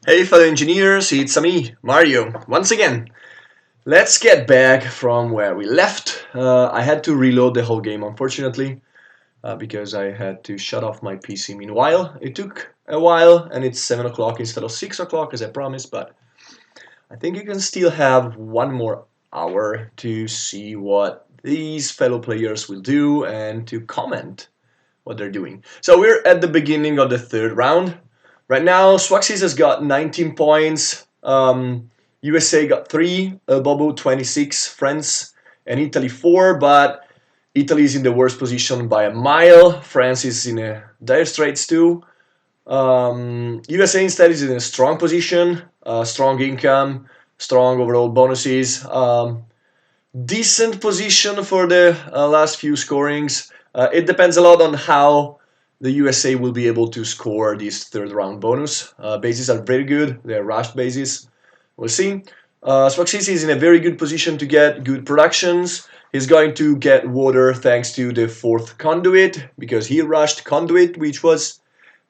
Hey fellow engineers, it's me, Mario, once again. Let's get back from where we left. I had to reload the whole game, unfortunately, because I had to shut off my PC meanwhile. It took a while, and it's 7 o'clock instead of 6 o'clock as I promised, but I think you can still have one more hour to see what these fellow players will do and to comment what they're doing. So we're at the beginning of the third round. Right now, Swaxis has got 19 points. USA got 3, Bobo 26, France and Italy 4, but Italy is in the worst position by a mile. France is in a dire straits too. USA instead is in a strong position, strong income, strong overall bonuses. Decent position for the last few scorings. It depends a lot on how the USA will be able to score this third round bonus. Bases are very good. They're rushed bases. We'll see. Swaxisi is in a very good position to get good productions. He's going to get water thanks to the fourth Conduit because he rushed Conduit, which was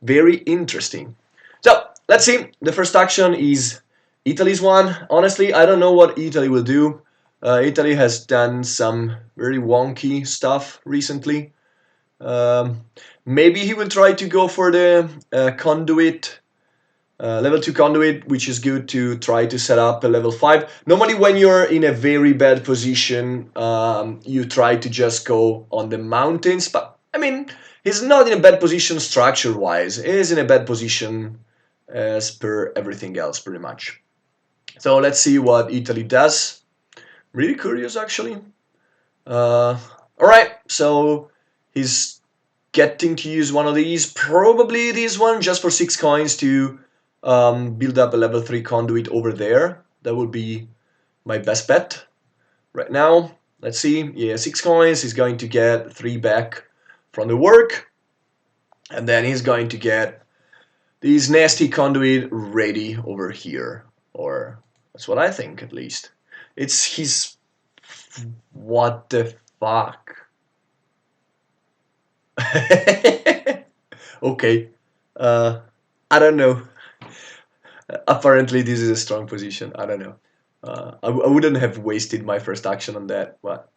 very interesting. So let's see. The first action is Italy's one. Honestly, I don't know what Italy will do. Italy has done some very wonky stuff recently. Um, Maybe he will try to go for the conduit, level 2 conduit, which is good to try to set up a level 5. Normally, when you're in a very bad position, you try to just go on the mountains. But I mean, he's not in a bad position structure wise, he's in a bad position as per everything else, pretty much. So let's see what Italy does. Really curious, actually. All right, so he's getting to use one of these, probably this one, just for 6 coins to build up a level 3 conduit over there. That would be my best bet right now. Let's see. Yeah, 6 coins. He's going to get 3 back from the work, and then he's going to get these nasty conduit ready over here, or that's what I think at least. It's his. What the fuck? Okay. Uh, I don't know. Apparently, this is a strong position. I don't know. I wouldn't have wasted my first action on that, but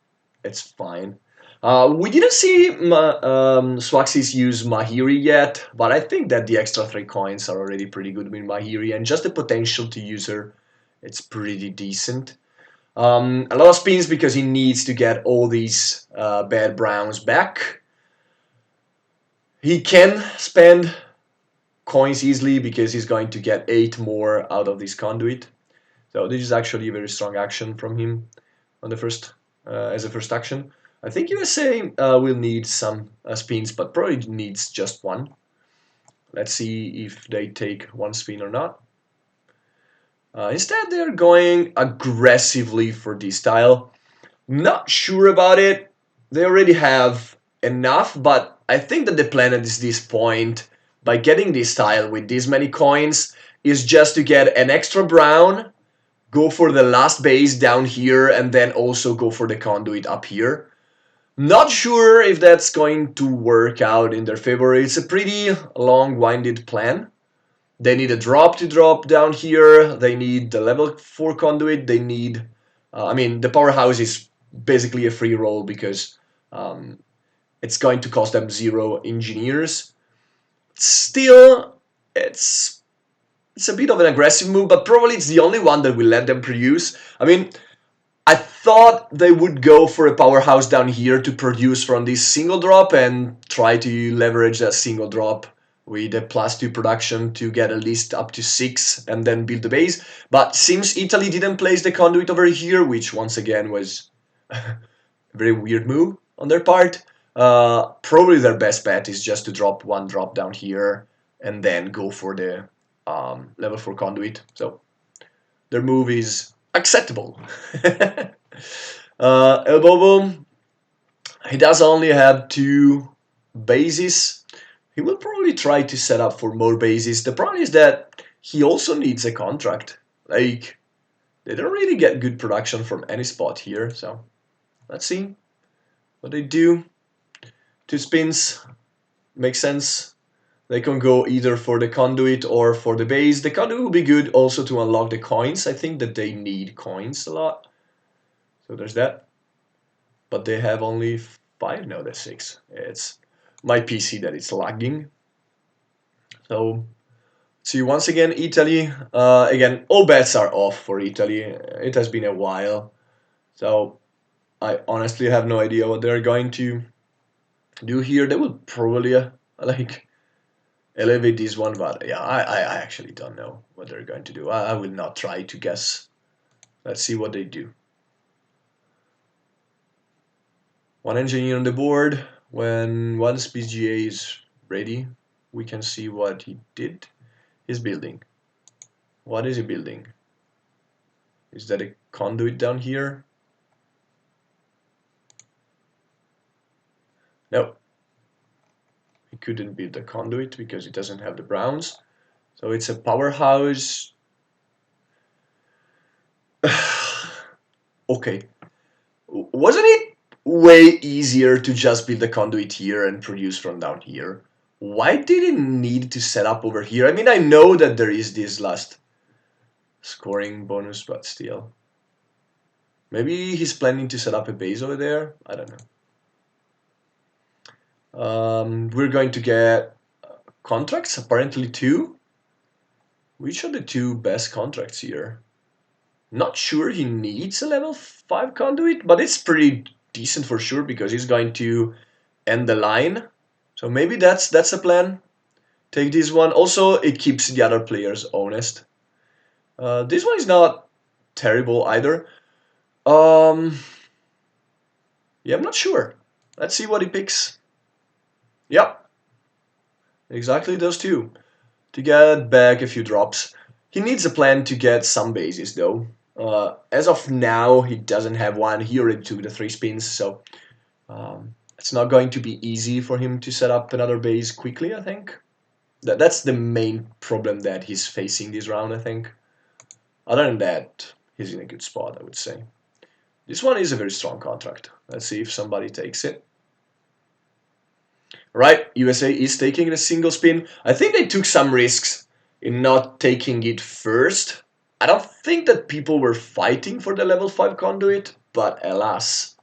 it's fine. We didn't see Swaxis use Mahiri yet, but I think that the extra 3 coins are already pretty good with Mahiri, and just the potential to use her, it's pretty decent. A lot of spins because he needs to get all these bad browns back. He can spend coins easily because he's going to get 8 more out of this conduit. So this is actually a very strong action from him on the first as a first action. I think USA will need some spins, but probably needs just one. Let's see if they take one spin or not. Instead, they're going aggressively for this tile. Not sure about it. They already have enough, but I think that the plan at this point, by getting this tile with this many coins, is just to get an extra brown, go for the last base down here, and then also go for the conduit up here. Not sure if that's going to work out in their favor. It's a pretty long-winded plan. They need a drop to drop down here. They need the level 4 conduit. They need... I mean, the powerhouse is basically a free roll because it's going to cost them 0 engineers. Still, it's a bit of an aggressive move, but probably it's the only one that will let them produce. I mean, I thought they would go for a powerhouse down here to produce from this single drop and try to leverage that single drop with a +2 production to get at least up to 6 and then build the base. But since Italy didn't place the conduit over here, which once again was a very weird move on their part, probably their best bet is just to drop one drop down here and then go for the level 4 conduit. So their move is acceptable. Elbow, he does only have 2 bases. He will probably try to set up for more bases. The problem is that he also needs a contract. Like, they don't really get good production from any spot here, so let's see what they do. 2 spins, makes sense. They can go either for the conduit or for the base. The conduit will be good also to unlock the coins. I think that they need coins a lot. So there's that. But they have only 5? No, there's 6. It's my PC that it's lagging. So, see, once again, Italy. Again, all bets are off for Italy. It has been a while. So, I honestly have no idea what they're going to do here. They will probably, like, elevate this one, but yeah, I actually don't know what they're going to do. I will not try to guess. Let's see what they do. One engineer on the board. When once BGA is ready, we can see what he did. He's building. What is he building? Is that a conduit down here? No. He couldn't build a conduit because it doesn't have the browns. So it's a powerhouse. Okay. Wasn't it way easier to just build a conduit here and produce from down here? Why did it need to set up over here? I mean, I know that there is this last scoring bonus, but still. Maybe he's planning to set up a base over there? I don't know. We're going to get contracts, apparently 2. Which are the 2 best contracts here? Not sure he needs a level 5 conduit, but it's pretty decent for sure because he's going to end the line. So maybe that's a plan. Take this one. Also, it keeps the other players honest. This one is not terrible either. Yeah, I'm not sure. Let's see what he picks. Yep, exactly those 2. To get back a few drops. He needs a plan to get some bases though. As of now, he doesn't have one. He already took the 3 spins, so it's not going to be easy for him to set up another base quickly, I think. That's the main problem that he's facing this round, I think. Other than that, he's in a good spot, I would say. This one is a very strong contract. Let's see if somebody takes it. Right, USA is taking the single spin. I think they took some risks in not taking it first. I don't think that people were fighting for the level 5 conduit, but alas,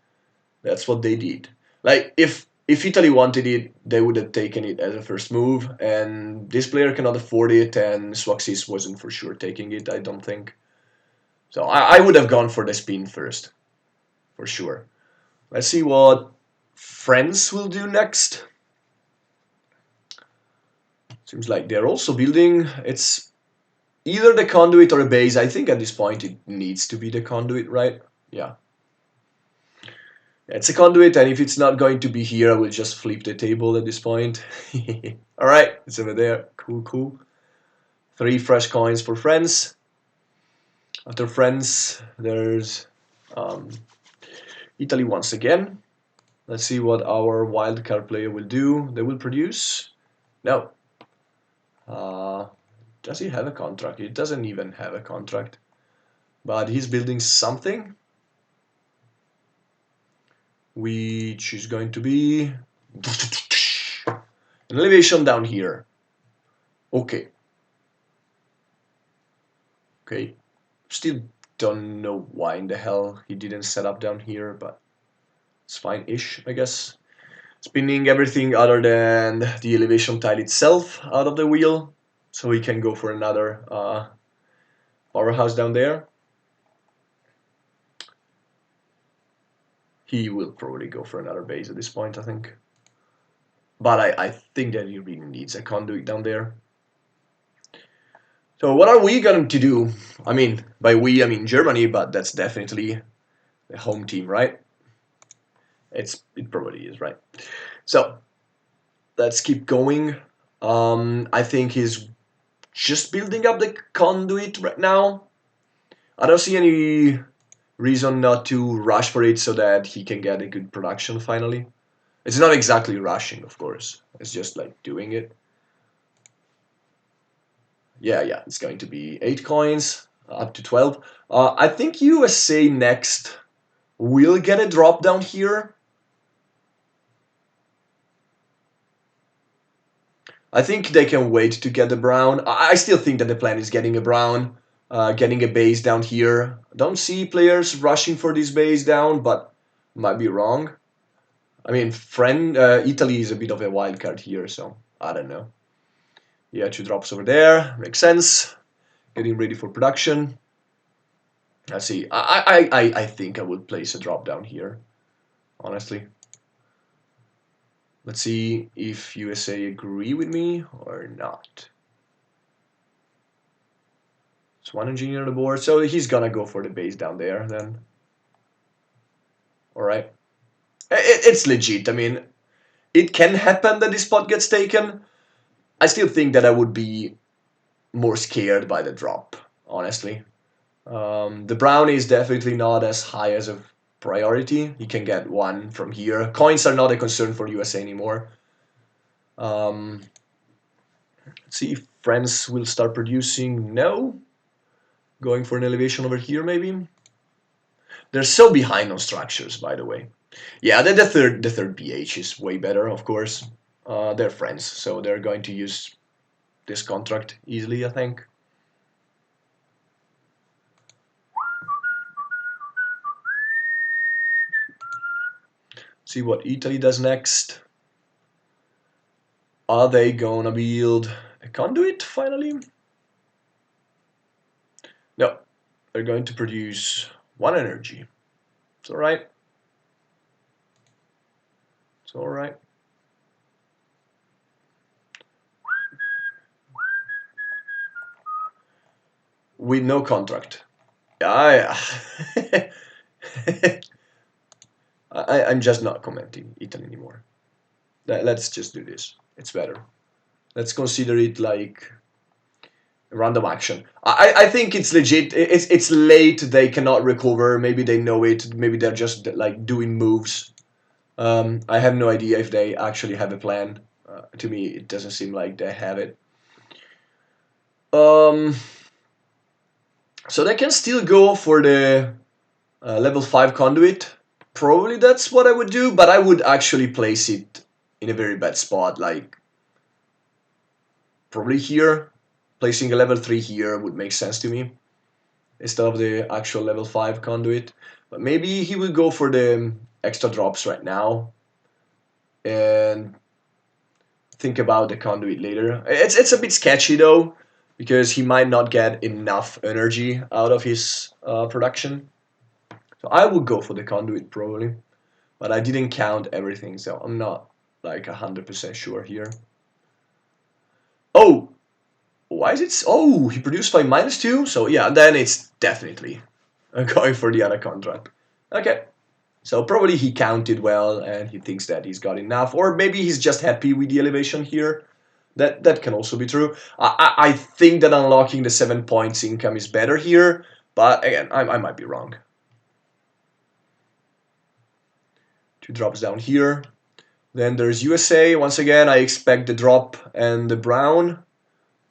that's what they did. Like, if Italy wanted it, they would have taken it as a first move, and this player cannot afford it, and Swaxis wasn't for sure taking it, I don't think. So I would have gone for the spin first, for sure. Let's see what France will do next. Seems like they're also building. It's either the conduit or a base. I think at this point it needs to be the conduit, right? Yeah. It's a conduit, and if it's not going to be here, I will just flip the table at this point. Alright, it's over there. Cool, cool. 3 fresh coins for France. After France, there's Italy once again. Let's see what our wildcard player will do. They will produce? No. Does he have a contract? He doesn't even have a contract. But he's building something, which is going to be an elevation down here. Okay. Okay. Still don't know why in the hell he didn't set up down here, but it's fine-ish, I guess. Spinning everything other than the elevation tile itself out of the wheel, so we can go for another powerhouse down there. He will probably go for another base at this point, I think. But I think that he really needs a conduit down there. So what are we going to do? I mean, by we, I mean Germany, but that's definitely the home team, right? It probably is, right? So let's keep going. I think he's just building up the conduit right now. I don't see any reason not to rush for it so that he can get a good production finally. It's not exactly rushing, of course. It's just like doing it. Yeah, it's going to be 8 coins, up to 12. I think USA next will get a drop down here. I think they can wait to get the brown. I still think that the plan is getting a brown, getting a base down here. Don't see players rushing for this base down, but might be wrong. I mean, Italy is a bit of a wild card here, so I don't know. Yeah, 2 drops over there. Makes sense. Getting ready for production. Let's see. I think I would place a drop down here, honestly. Let's see if USA agree with me or not. It's one engineer on the board, so he's gonna go for the base down there then. All right. It's legit. I mean, it can happen that this spot gets taken. I still think that I would be more scared by the drop, honestly. The brown is definitely not as high as a priority. You can get one from here. Coins are not a concern for USA anymore. Um, let's see if France will start producing. No. Going for an elevation over here, maybe. They're so behind on structures, by the way. Yeah, the third BH is way better, of course. They're friends, so they're going to use this contract easily, I think. See what Italy does next. Are they gonna build a conduit finally? No, they're going to produce one energy. It's alright. It's alright. With no contract. Yeah, I'm just not commenting Italy anymore. Let's just do this. It's better. Let's consider it like random action. I think it's legit. It's late. They cannot recover. Maybe they know it. Maybe they're just like doing moves. I have no idea if they actually have a plan. To me, it doesn't seem like they have it. Um, so they can still go for the level 5 conduit. Probably that's what I would do, but I would actually place it in a very bad spot, like probably here. Placing a level 3 here would make sense to me instead of the actual level 5 conduit. But maybe he will go for the extra drops right now and think about the conduit later. It's a bit sketchy though, because he might not get enough energy out of his production. So I would go for the conduit probably, but I didn't count everything, so I'm not like 100% sure here. Oh, why is it? Oh, he produced by -2, so yeah, then it's definitely going for the other contract. Okay. So probably he counted well and he thinks that he's got enough, or maybe he's just happy with the elevation here. That can also be true. I think that unlocking the 7 points income is better here, but again, I might be wrong. 2 drops down here. Then there's USA. Once again, I expect the drop and the brown,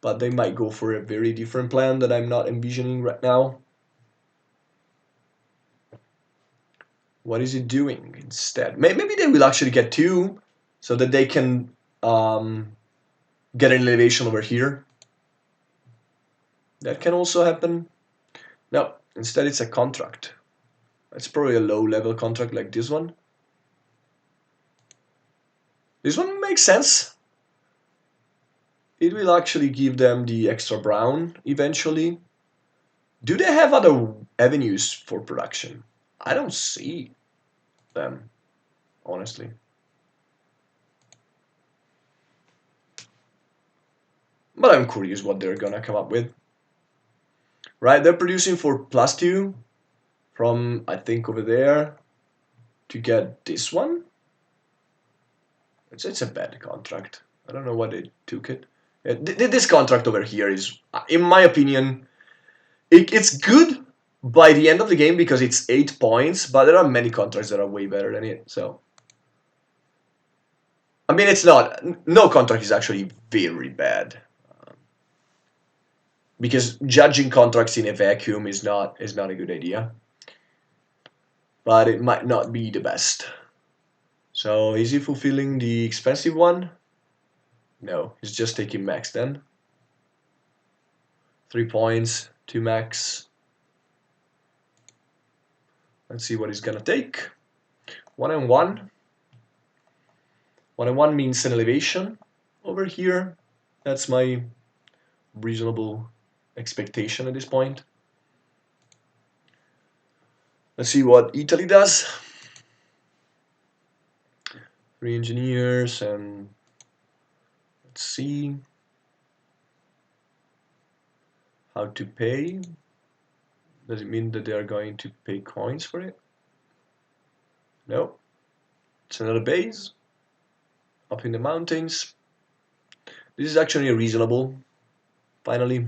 but they might go for a very different plan that I'm not envisioning right now. What is it doing instead? Maybe they will actually get 2 so that they can get an elevation over here. That can also happen. No, instead it's a contract. It's probably a low level contract like this one. This one makes sense. It will actually give them the extra brown eventually. Do they have other avenues for production? I don't see them, honestly. But I'm curious what they're gonna come up with. Right, they're producing for +2 from, I think, over there to get this one. It's a bad contract. I don't know why they took it. This contract over here is, in my opinion, it's good by the end of the game because it's 8 points, but there are many contracts that are way better than it. So, I mean, it's not. No contract is actually very bad because judging contracts in a vacuum is not a good idea. But it might not be the best. So, is he fulfilling the expensive one? No, he's just taking max then. 3 points, 2 max. Let's see what he's gonna take. 1 and 1. 1 and 1 means an elevation over here. That's my reasonable expectation at this point. Let's see what Italy does. 3 engineers, and let's see how to pay. Does it mean that they are going to pay coins for it? No. It's another base up in the mountains. This is actually reasonable. Finally,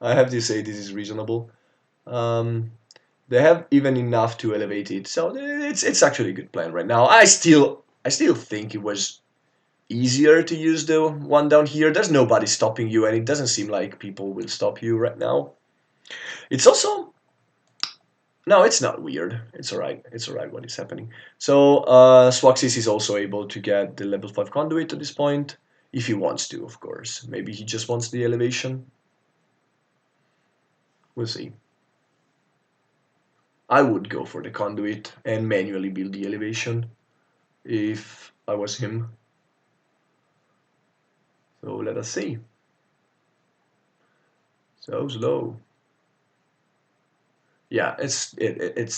I have to say this is reasonable. They have even enough to elevate it, so it's actually a good plan right now. I still think it was easier to use the one down here. There's nobody stopping you, and it doesn't seem like people will stop you right now. It's also no, it's not weird. It's alright. It's alright what is happening. So Swaxis is also able to get the level 5 conduit at this point, if he wants to, of course. Maybe he just wants the elevation. We'll see. I would go for the conduit and manually build the elevation if I was him. So let us see. So slow. Yeah, it's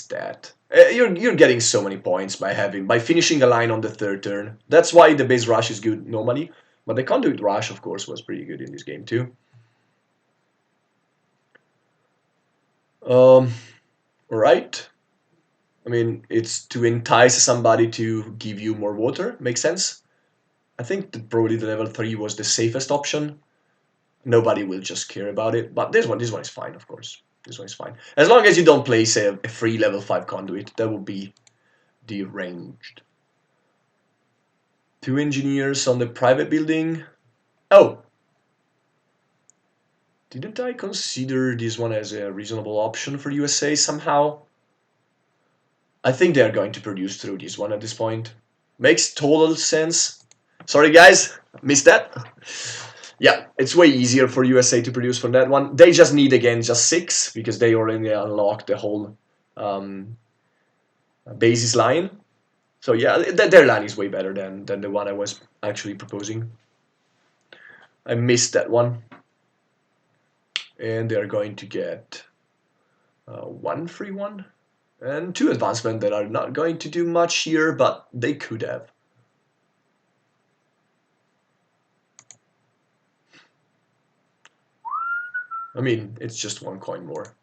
that. You're getting so many points by finishing a line on the third turn. That's why the base rush is good normally, but the conduit rush, of course, was pretty good in this game too. Right. I mean, it's to entice somebody to give you more water. Makes sense. I think that probably the level 3 was the safest option. Nobody will just care about it, but this one is fine, of course. This one is fine. As long as you don't place a free level 5 conduit, that would be deranged. 2 engineers on the private building. Oh! Didn't I consider this one as a reasonable option for USA somehow? I think they are going to produce through this one at this point. Makes total sense. Sorry guys, missed that. Yeah, it's way easier for USA to produce from that one. They just need, again, just 6, because they already unlocked the whole basis line. So yeah, their line is way better than the one I was actually proposing. I missed that one. And they are going to get 1 free one and 2 advancement that are not going to do much here, but they could have. I mean, it's just 1 coin more.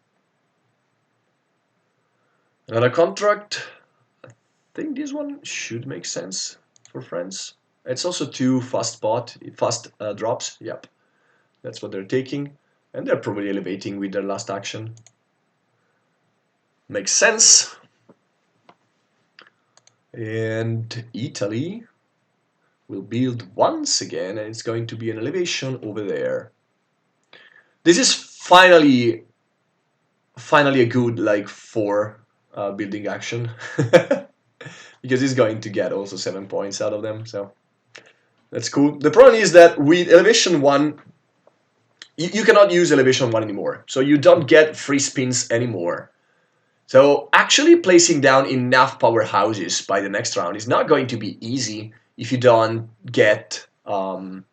Another contract. I think this one should make sense for France. It's also 2 fast drops. Yep, that's what they're taking, and they're probably elevating with their last action. Makes sense. And Italy will build once again, and it's going to be an elevation over there. This is finally a good like 4 building action because he's going to get also 7 points out of them, so that's cool. The problem is that with elevation 1, you cannot use elevation 1 anymore, so you don't get free spins anymore. So actually placing down enough powerhouses by the next round is not going to be easy if you don't get the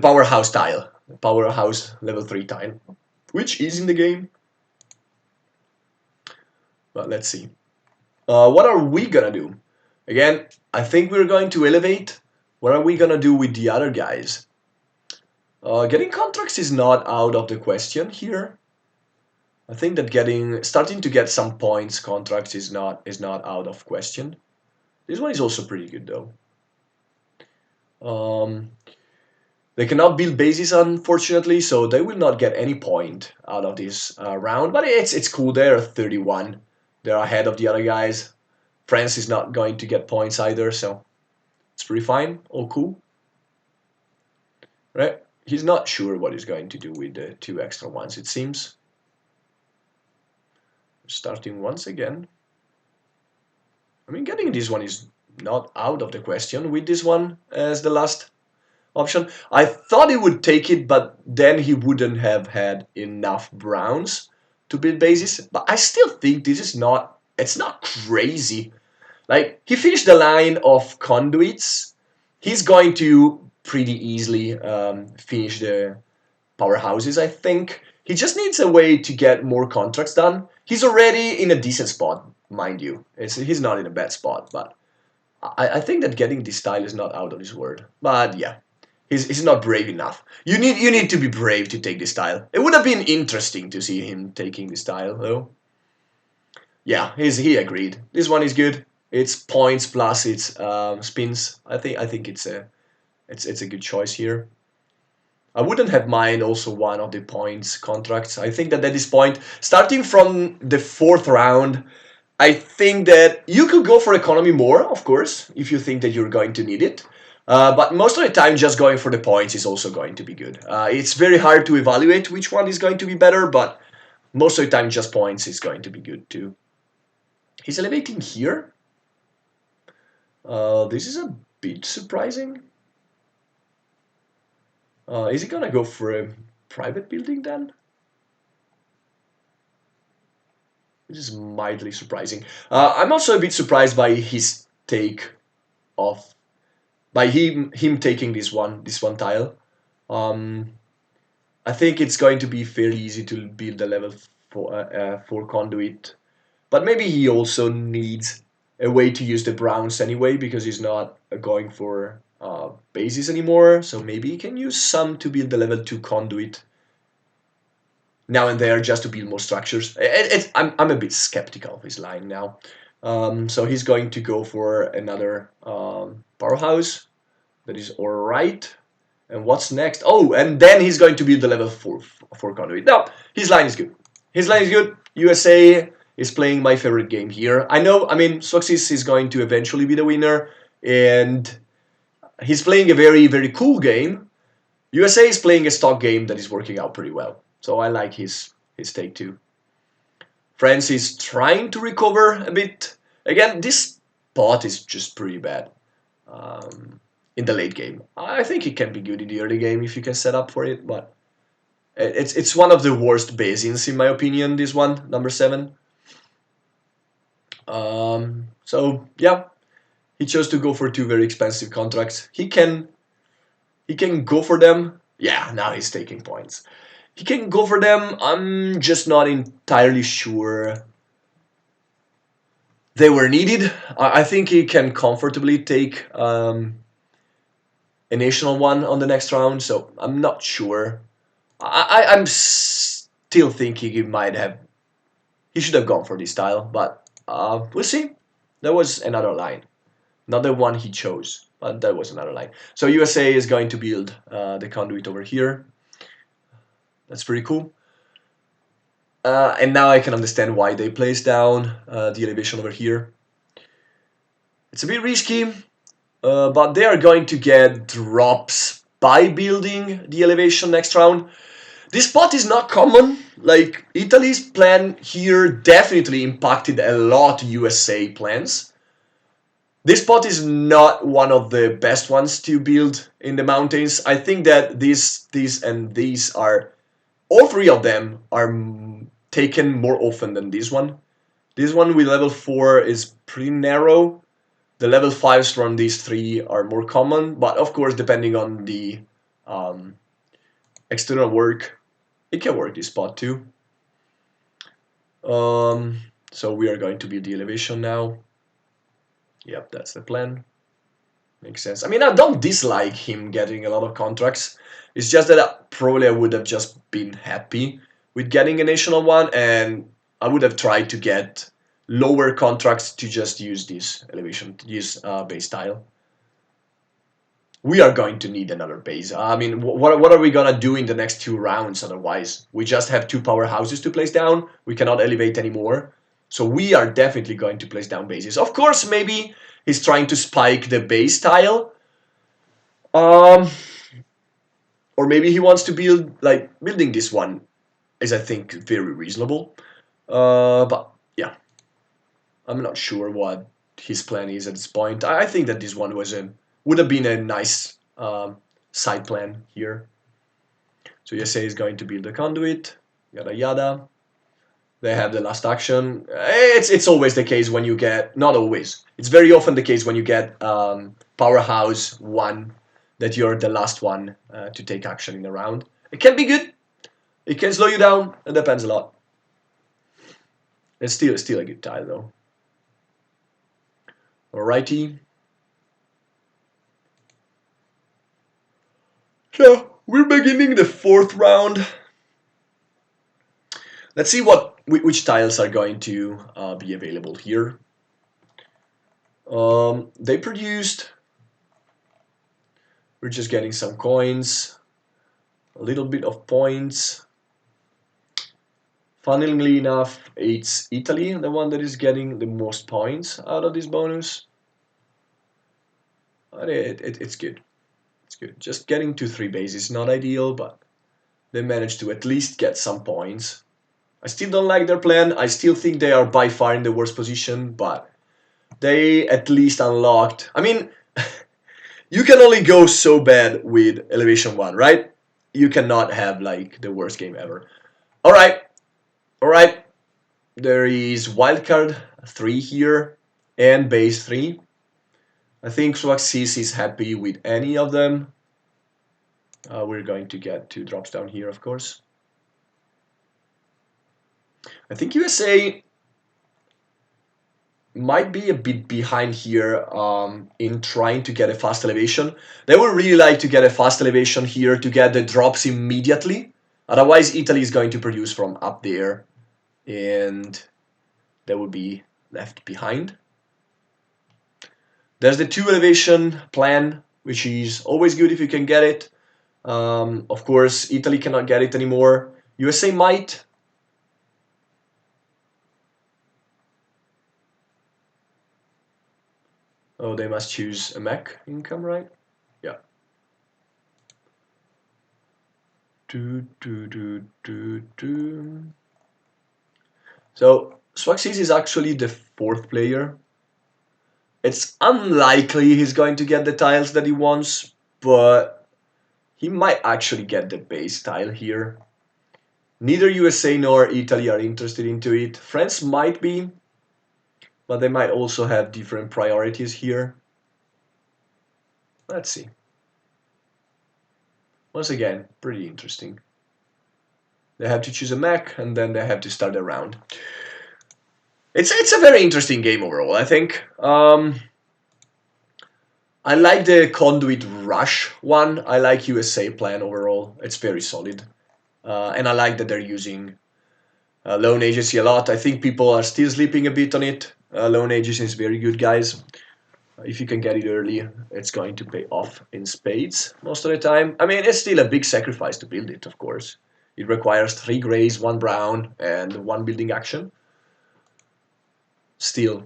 powerhouse tile, the powerhouse level 3 tile, which is in the game. But let's see. What are we gonna do? Again, I think we're going to elevate. What are we gonna do with the other guys? Getting contracts is not out of the question here. I think that starting to get some points contracts is not out of question. This one is also pretty good though. They cannot build bases, unfortunately, so they will not get any point out of this round. But it's cool. They're 31. They're ahead of the other guys. France is not going to get points either, so it's pretty fine. All cool. Right? He's not sure what he's going to do with the 2 extra ones, it seems. Starting once again. I mean, getting this one is not out of the question with this one as the last option. I thought he would take it, but then he wouldn't have had enough browns to build bases. But I still think this is not, it's not crazy. Like, he finished the line of conduits. He's going to pretty easily finish the powerhouses, I think. He just needs a way to get more contracts done. He's already in a decent spot, mind you. He's not in a bad spot, but I think that getting this style is not out of his word. But yeah, he's not brave enough. You need to be brave to take this style. It would have been interesting to see him taking this style, though. Yeah, he agreed. This one is good. It's points plus it's spins. I think it's a good choice here. I wouldn't have mind also one of the points contracts. I think that at this point, starting from the fourth round, I think that you could go for economy more, of course, if you think that you're going to need it. But most of the time, just going for the points is also going to be good. It's very hard to evaluate which one is going to be better, but most of the time, just points is going to be good too. He's elevating here. This is a bit surprising. Is he gonna go for a private building then? Which is mildly surprising. I'm also a bit surprised by his take of by him taking this one tile. Um, I think it's going to be fairly easy to build a level for conduit, but maybe he also needs a way to use the browns anyway because he's not going for bases anymore. So maybe he can use some to build the level 2 conduit now and there just to build more structures. I'm a bit skeptical of his line now. So he's going to go for another powerhouse. That is all right. And what's next? Oh, and then he's going to build the level 4 for Conduit. No, his line is good. His line is good. USA is playing my favorite game here. I mean, Soxis is going to eventually be the winner, and he's playing a very, very cool game. USA is playing a stock game that is working out pretty well. So I like his take too. France is trying to recover a bit. Again, this pot is just pretty bad in the late game. I think it can be good in the early game if you can set up for it, but it's one of the worst basins in my opinion. This one, number 7. So yeah, he chose to go for 2 very expensive contracts. He can go for them. Yeah, now he's taking points. He can go for them. I'm just not entirely sure they were needed. I think he can comfortably take a national one on the next round, so I'm not sure. I'm still thinking he should have gone for this style, but we'll see. There was another line, not the one he chose, but that was another line. So USA is going to build the conduit over here. That's pretty cool. And now I can understand why they placed down the elevation over here. It's a bit risky, but they are going to get drops by building the elevation next round. This spot is not common. Like, Italy's plan here definitely impacted a lot USA plans. This spot is not one of the best ones to build in the mountains. I think that these, and these are, all 3 of them are taken more often than this one. This one with level 4 is pretty narrow. The level 5s from these 3 are more common, but of course, depending on the external work, it can work this spot too. So we are going to build the elevation now. Yep, that's the plan. Makes sense. I mean, I don't dislike him getting a lot of contracts. It's just that probably I would have just been happy with getting a national one, and I would have tried to get lower contracts to just use this elevation, to use base tile. We are going to need another base. I mean, what are we gonna do in the next 2 rounds otherwise? We just have 2 powerhouses to place down. We cannot elevate anymore. So we are definitely going to place down bases. Of course, maybe he's trying to spike the base tile. Or maybe he wants to building this one is, I think, very reasonable. But yeah, I'm not sure what his plan is at this point. I think that this one would have been a nice side plan here. So USA is going to build a conduit, yada yada. They have the last action. It's always the case when you get, not always, it's very often the case when you get powerhouse 1 that you're the last one to take action in the round. It can be good. It can slow you down. It depends a lot. It's still a good tile though. Alrighty. So we're beginning the 4th round. Let's see which tiles are going to be available here. They produced. We're just getting some coins, a little bit of points. Funnily enough, it's Italy, the one that is getting the most points out of this bonus. But it's good. It's good. Just getting to 3 bases is not ideal, but they managed to at least get some points. I still don't like their plan. I still think they are by far in the worst position, but they at least unlocked. I mean, you can only go so bad with Elevation 1, right? You cannot have like the worst game ever. Alright. Alright. There is wildcard 3 here and base 3. I think Swaxis is happy with any of them. We're going to get 2 drops down here, of course. I think USA might be a bit behind here in trying to get a fast elevation. They would really like to get a fast elevation here to get the drops immediately. Otherwise, Italy is going to produce from up there, and they will be left behind. There's the 2 elevation plan, which is always good if you can get it. Of course, Italy cannot get it anymore. USA might. Oh, they must choose a mech income, right? Yeah. So Swaxis is actually the 4th player. It's unlikely he's going to get the tiles that he wants, but he might actually get the base tile here. Neither USA nor Italy are interested into it. France might be, but they might also have different priorities here. Let's see. Once again, pretty interesting. They have to choose a mech, and then they have to start a round. It's a very interesting game overall, I think. I like the Conduit Rush one. I like USA plan overall. It's very solid. And I like that they're using Lone Agency a lot. I think people are still sleeping a bit on it. Lone Agency is very good, guys. If you can get it early, it's going to pay off in spades most of the time. I mean, it's still a big sacrifice to build it, of course. It requires 3 grays, 1 brown, and 1 building action. Still.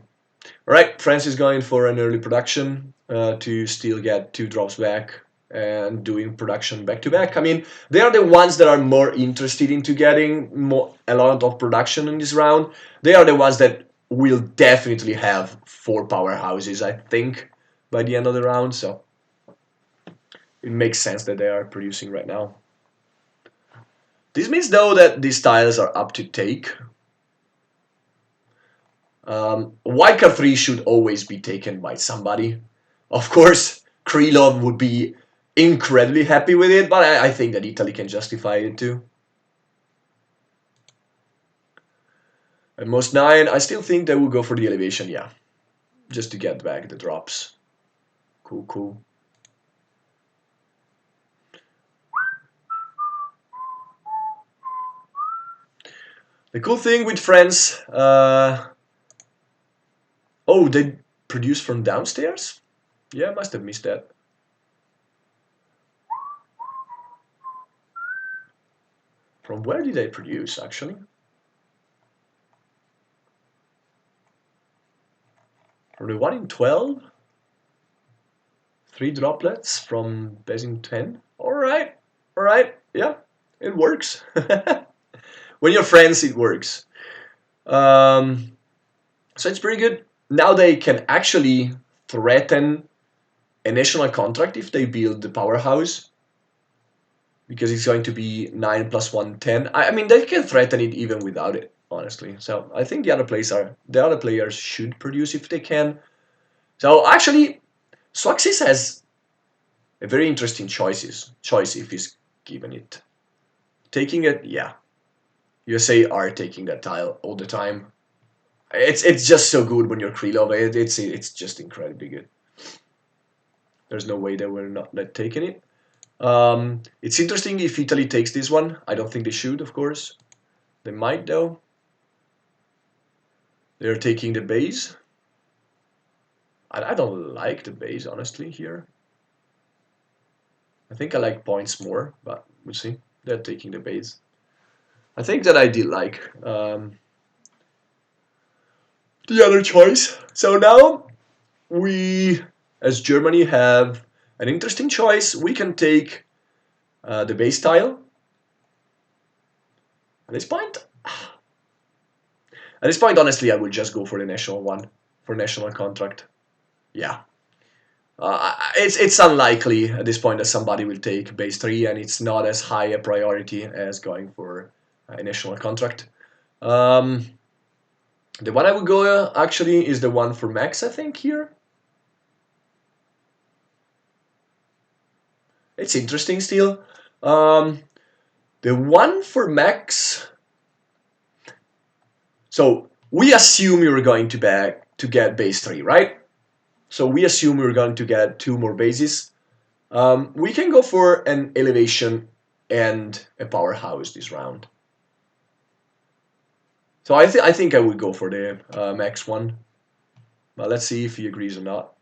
Alright, France is going for an early production to still get 2 drops back and doing production back to back. I mean, they are the ones that are more interested into getting a lot of production in this round. They are the ones that will definitely have 4 powerhouses, I think, by the end of the round. So it makes sense that they are producing right now. This means, though, that these tiles are up to take. Wildcard 3 should always be taken by somebody. Of course, Krylov would be incredibly happy with it, but I think that Italy can justify it too. And most 9, I still think they will go for the elevation, yeah. Just to get back the drops. Cool, cool. The cool thing with France... oh, they produce from downstairs? Yeah, I must have missed that. From where did they produce, actually? From the 1 in 12? 3 droplets from basin 10? Alright, yeah, it works. When you're friends, it works. So it's pretty good. Now they can actually threaten a national contract if they build the powerhouse. because it's going to be 9 plus 1, 10. I mean, they can threaten it even without it, honestly. So I think the other players should produce if they can. So actually, Swaxis has a very interesting choice if he's given it. Taking it, yeah. USA are taking that tile all the time. It's just so good when you're Krylov. It's just incredibly good. There's no way they were not taking it. It's interesting if Italy takes this one. I don't think they should, of course. They might though. They're taking the base. I don't like the base honestly here. I think I like points more, but we'll see. They're taking the base. I think that I did like the other choice. So now we, as Germany, have an interesting choice. We can take the base tile. At this point, honestly, I would just go for the national one, for national contract. Yeah. It's unlikely at this point that somebody will take base 3, and it's not as high a priority as going for a national contract. The one I would go actually is the one for Max, I think, here. It's interesting still. The one for Max. So we assume you're going to get base 3, right? So we assume we're going to get 2 more bases. We can go for an elevation and a powerhouse this round. So I think I would go for the Max one. But let's see if he agrees or not.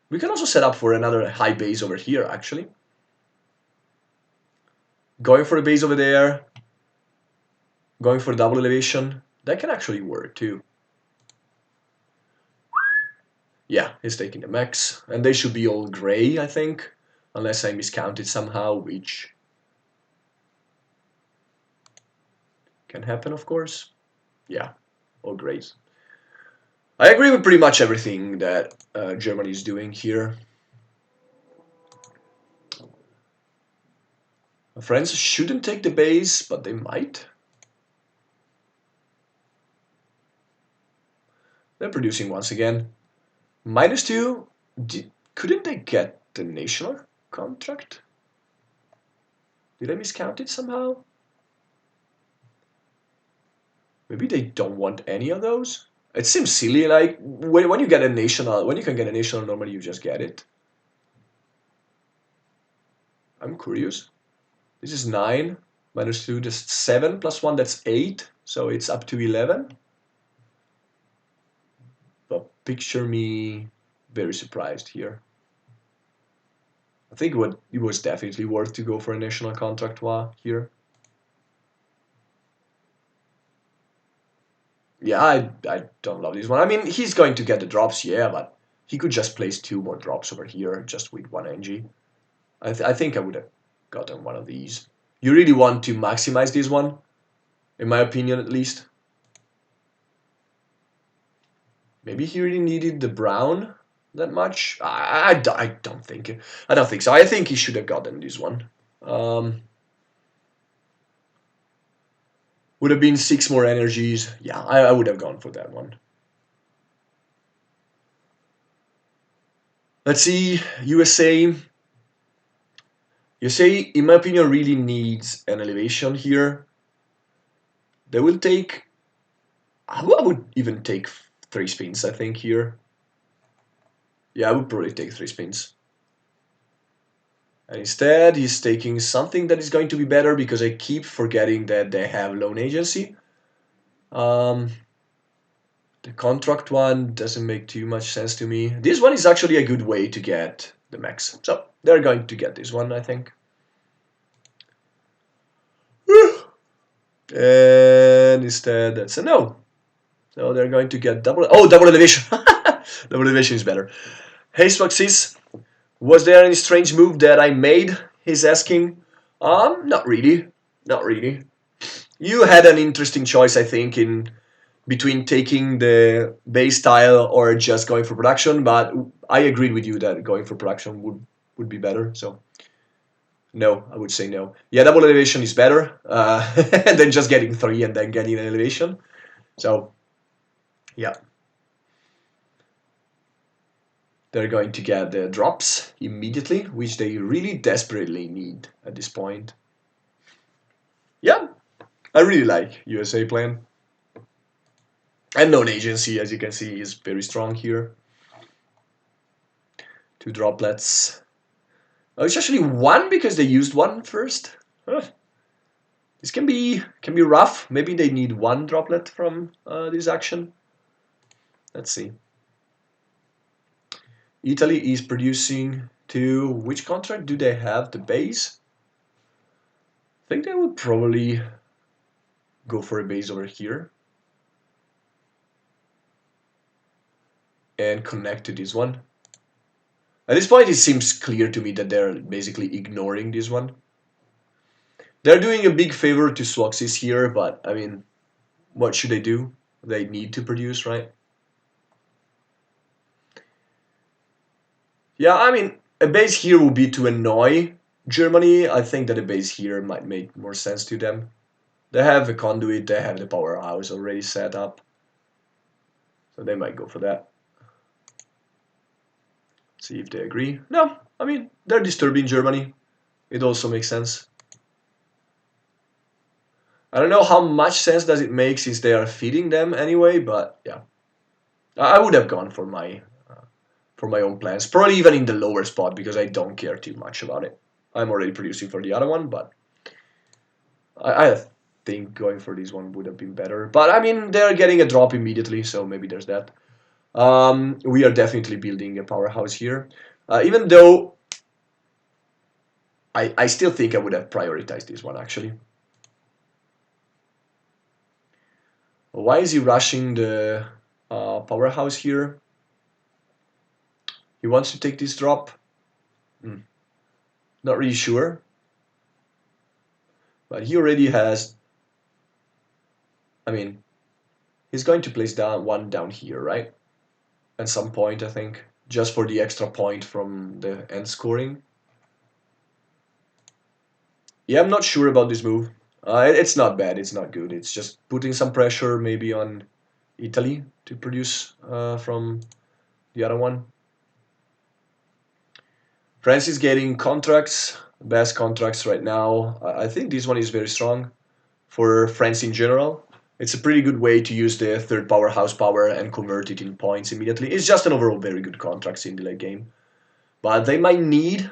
We can also set up for another high base over here, actually. Going for a base over there. Going for double elevation. That can actually work too. Yeah, he's taking the Max. And they should be all gray, I think. Unless I miscounted somehow, which can happen, of course. Yeah, all grays. I agree with pretty much everything that Germany is doing here. France shouldn't take the base, but they might. They're producing once again. -2. Couldn't they get the national contract? Did I miscount it somehow? Maybe they don't want any of those? It seems silly, like, when you get a national, when you can get a national, normally you just get it. I'm curious. This is 9, -2, just 7, plus 1, that's 8, so it's up to 11. But picture me very surprised here. I think it was definitely worth to go for a national contract here. Yeah, I don't love this one. I mean, he's going to get the drops, yeah, but he could just place 2 more drops over here just with 1 NG. I think I would have gotten one of these. You really want to maximize this one, in my opinion at least. Maybe he really needed the brown that much. I don't think. I don't think so. I think he should have gotten this one. Would have been 6 more energies. Yeah, I would have gone for that one. Let's see, USA. USA, in my opinion, really needs an elevation here. They will take. I would even take 3 spins, I think, here. Yeah, I would probably take 3 spins. And instead, he's taking something that is going to be better because I keep forgetting that they have loan agency. The contract one doesn't make too much sense to me. This one is actually a good way to get the max. So they're going to get this one, I think. And instead, that's a no. So they're going to get double elevation. Double elevation is better. Hey, Swaxis, was there any strange move that I made? He's asking. Not really. Not really. You had an interesting choice, I think, in between taking the base tile or just going for production, but I agreed with you that going for production would be better. So No, I would say no. Yeah, double elevation is better than just getting 3 and then getting an elevation. So, yeah. They're going to get the drops immediately, which they really desperately need at this point. Yeah, I really like USA plan. And known agency, as you can see, is very strong here. 2 droplets. Oh, it's actually 1 because they used 1 first. Huh. This can be rough. Maybe they need 1 droplet from this action. Let's see. Italy is producing to which contract do they have? The base? I think they would probably go for a base over here and connect to this one. At this point, it seems clear to me that they're basically ignoring this one. They're doing a big favor to Swoxis here, but I mean, what should they do? They need to produce, right? Yeah, I mean, a base here would be to annoy Germany. I think that a base here might make more sense to them. They have a conduit, they have the powerhouse already set up. So they might go for that. See if they agree. No, I mean, they're disturbing Germany. It also makes sense. I don't know how much sense does it make since they are feeding them anyway, but yeah. I would have gone for my own plans. Probably even in the lower spot because I don't care too much about it. I'm already producing for the other one, but I think going for this one would have been better. But I mean, they're getting a drop immediately, so maybe there's that. We are definitely building a powerhouse here. Even though I still think I would have prioritized this one, actually. Why is he rushing the powerhouse here? He wants to take this drop? Not really sure. But he already has... I mean, he's going to place down one down here, right? At some point, I think. Just for the extra point from the end scoring. Yeah, I'm not sure about this move. It's not bad, it's not good. It's just putting some pressure maybe on Italy to produce from the other one. France is getting contracts, best contracts right now. I think this one is very strong for France in general. It's a pretty good way to use the third powerhouse power and convert it in points immediately. It's just an overall very good contract in the late game. But they might need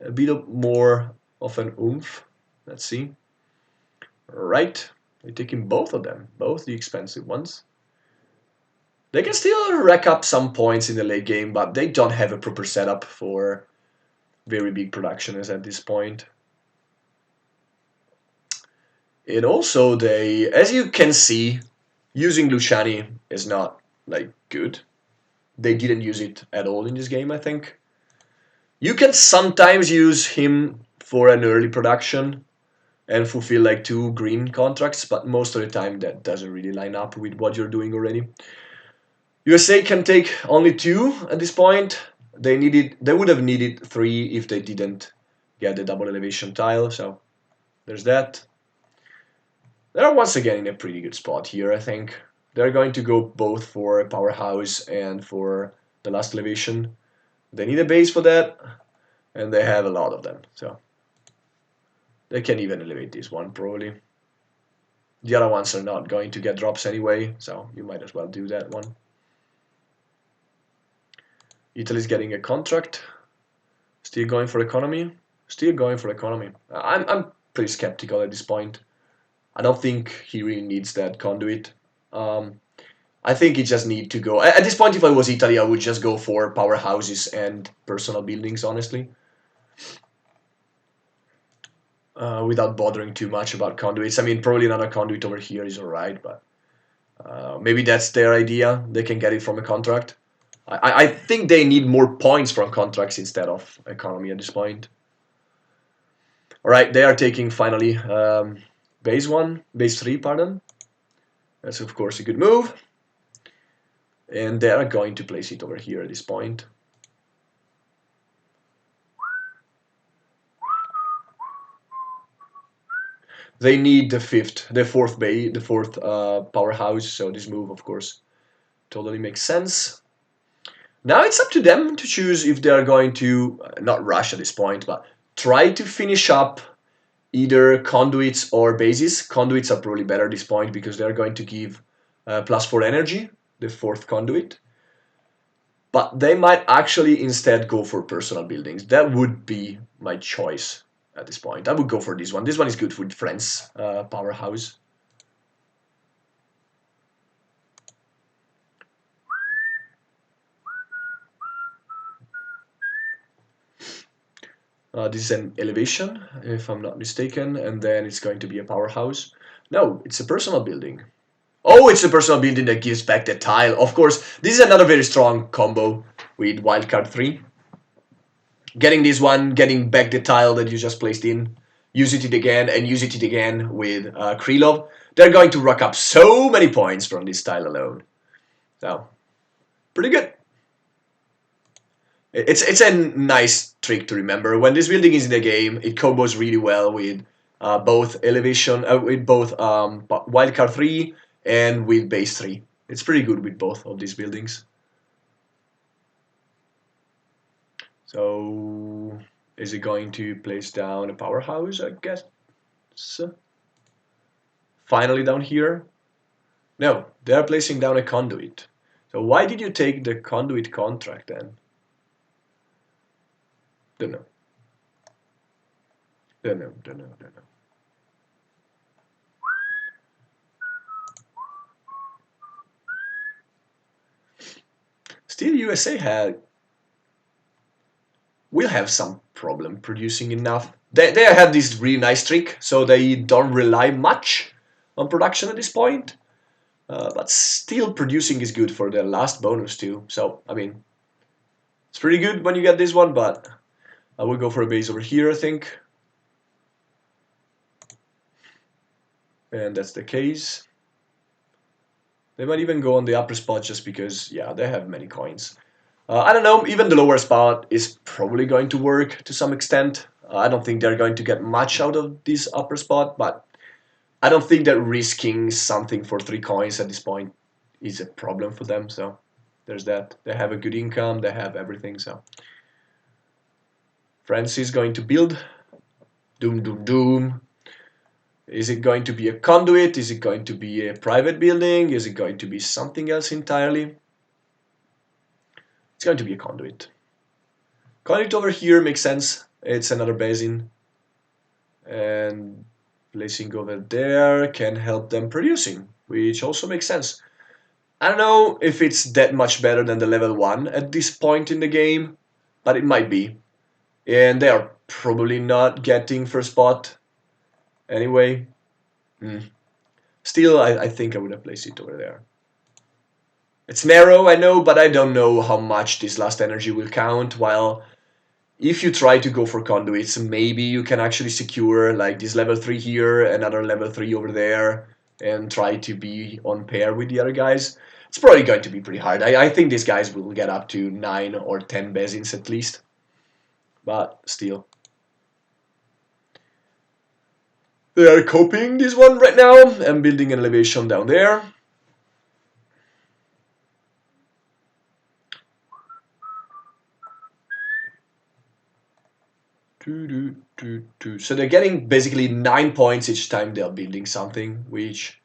a bit more of an oomph. Let's see. Right. They're taking both of them, both the expensive ones. They can still rack up some points in the late game, but they don't have a proper setup for very big productions at this point. And also, they, as you can see, using Luciani is not like good. They didn't use it at all in this game, I think. You can sometimes use him for an early production and fulfill like 2 green contracts, but most of the time that doesn't really line up with what you're doing already. USA can take only 2 at this point. They would have needed 3 if they didn't get the double elevation tile, so there's that. They're once again in a pretty good spot here, I think. They're going to go both for a powerhouse and for the last elevation. They need a base for that, and they have a lot of them, so they can even elevate this one, probably. The other ones are not going to get drops anyway, so you might as well do that one. Italy's getting a contract. Still going for economy. Still going for economy. I'm pretty skeptical at this point. I don't think he really needs that conduit. I think he just need to go. At this point, if I was Italy, I would just go for powerhouses and personal buildings, honestly. Without bothering too much about conduits. I mean, probably another conduit over here is alright, but maybe that's their idea. They can get it from a contract. I think they need more points from contracts instead of economy at this point. Alright, they are taking finally base 3, pardon. That's of course a good move. And they are going to place it over here at this point. they need the fourth powerhouse. So this move, of course, totally makes sense. Now it's up to them to choose if they are going to not rush at this point, but try to finish up either conduits or bases. Conduits are probably better at this point because they are going to give +4 energy, the fourth conduit. But they might actually instead go for personal buildings. That would be my choice at this point. I would go for this one. This one is good with friends, powerhouse. This is an elevation, if I'm not mistaken, and then it's going to be a powerhouse. No, it's a personal building. Oh, it's a personal building that gives back the tile. Of course, this is another very strong combo with wildcard 3. Getting this one, getting back the tile that you just placed in, use it again, and use it again with Krylov. They're going to rack up so many points from this tile alone. So, pretty good. It's a nice trick to remember. When this building is in the game, it combos really well with both elevation, with both wildcard 3 and with base 3. It's pretty good with both of these buildings. So, is it going to place down a powerhouse, I guess? Finally down here? No, they're placing down a conduit. So why did you take the conduit contract then? Don't know. Don't know, don't know, don't know. Still, USA will have some problem producing enough. They have this really nice trick, so they don't rely much on production at this point. But still, producing is good for their last bonus too. So, I mean, it's pretty good when you get this one, but I will go for a base over here, I think. And that's the case. They might even go on the upper spot just because, yeah, they have many coins. I don't know, even the lower spot is probably going to work to some extent. I don't think they're going to get much out of this upper spot, but I don't think that risking something for 3 coins at this point is a problem for them, so there's that. They have a good income, they have everything, so. France is going to build. Doom, doom, doom. Is it going to be a conduit? Is it going to be a private building? Is it going to be something else entirely? It's going to be a conduit. Conduit over here makes sense. It's another basin. And placing over there can help them producing, which also makes sense. I don't know if it's that much better than the level 1 at this point in the game, but it might be. And they are probably not getting first spot anyway. Still, I think I would have placed it over there. It's narrow, I know, but I don't know how much this last energy will count, while if you try to go for conduits, maybe you can actually secure like this level 3 here, another level 3 over there, and try to be on pair with the other guys. It's probably going to be pretty hard. I think these guys will get up to 9 or 10 basins at least, but still. They are copying this one right now. I'm building an elevation down there. So they're getting basically 9 points each time they're building something, which,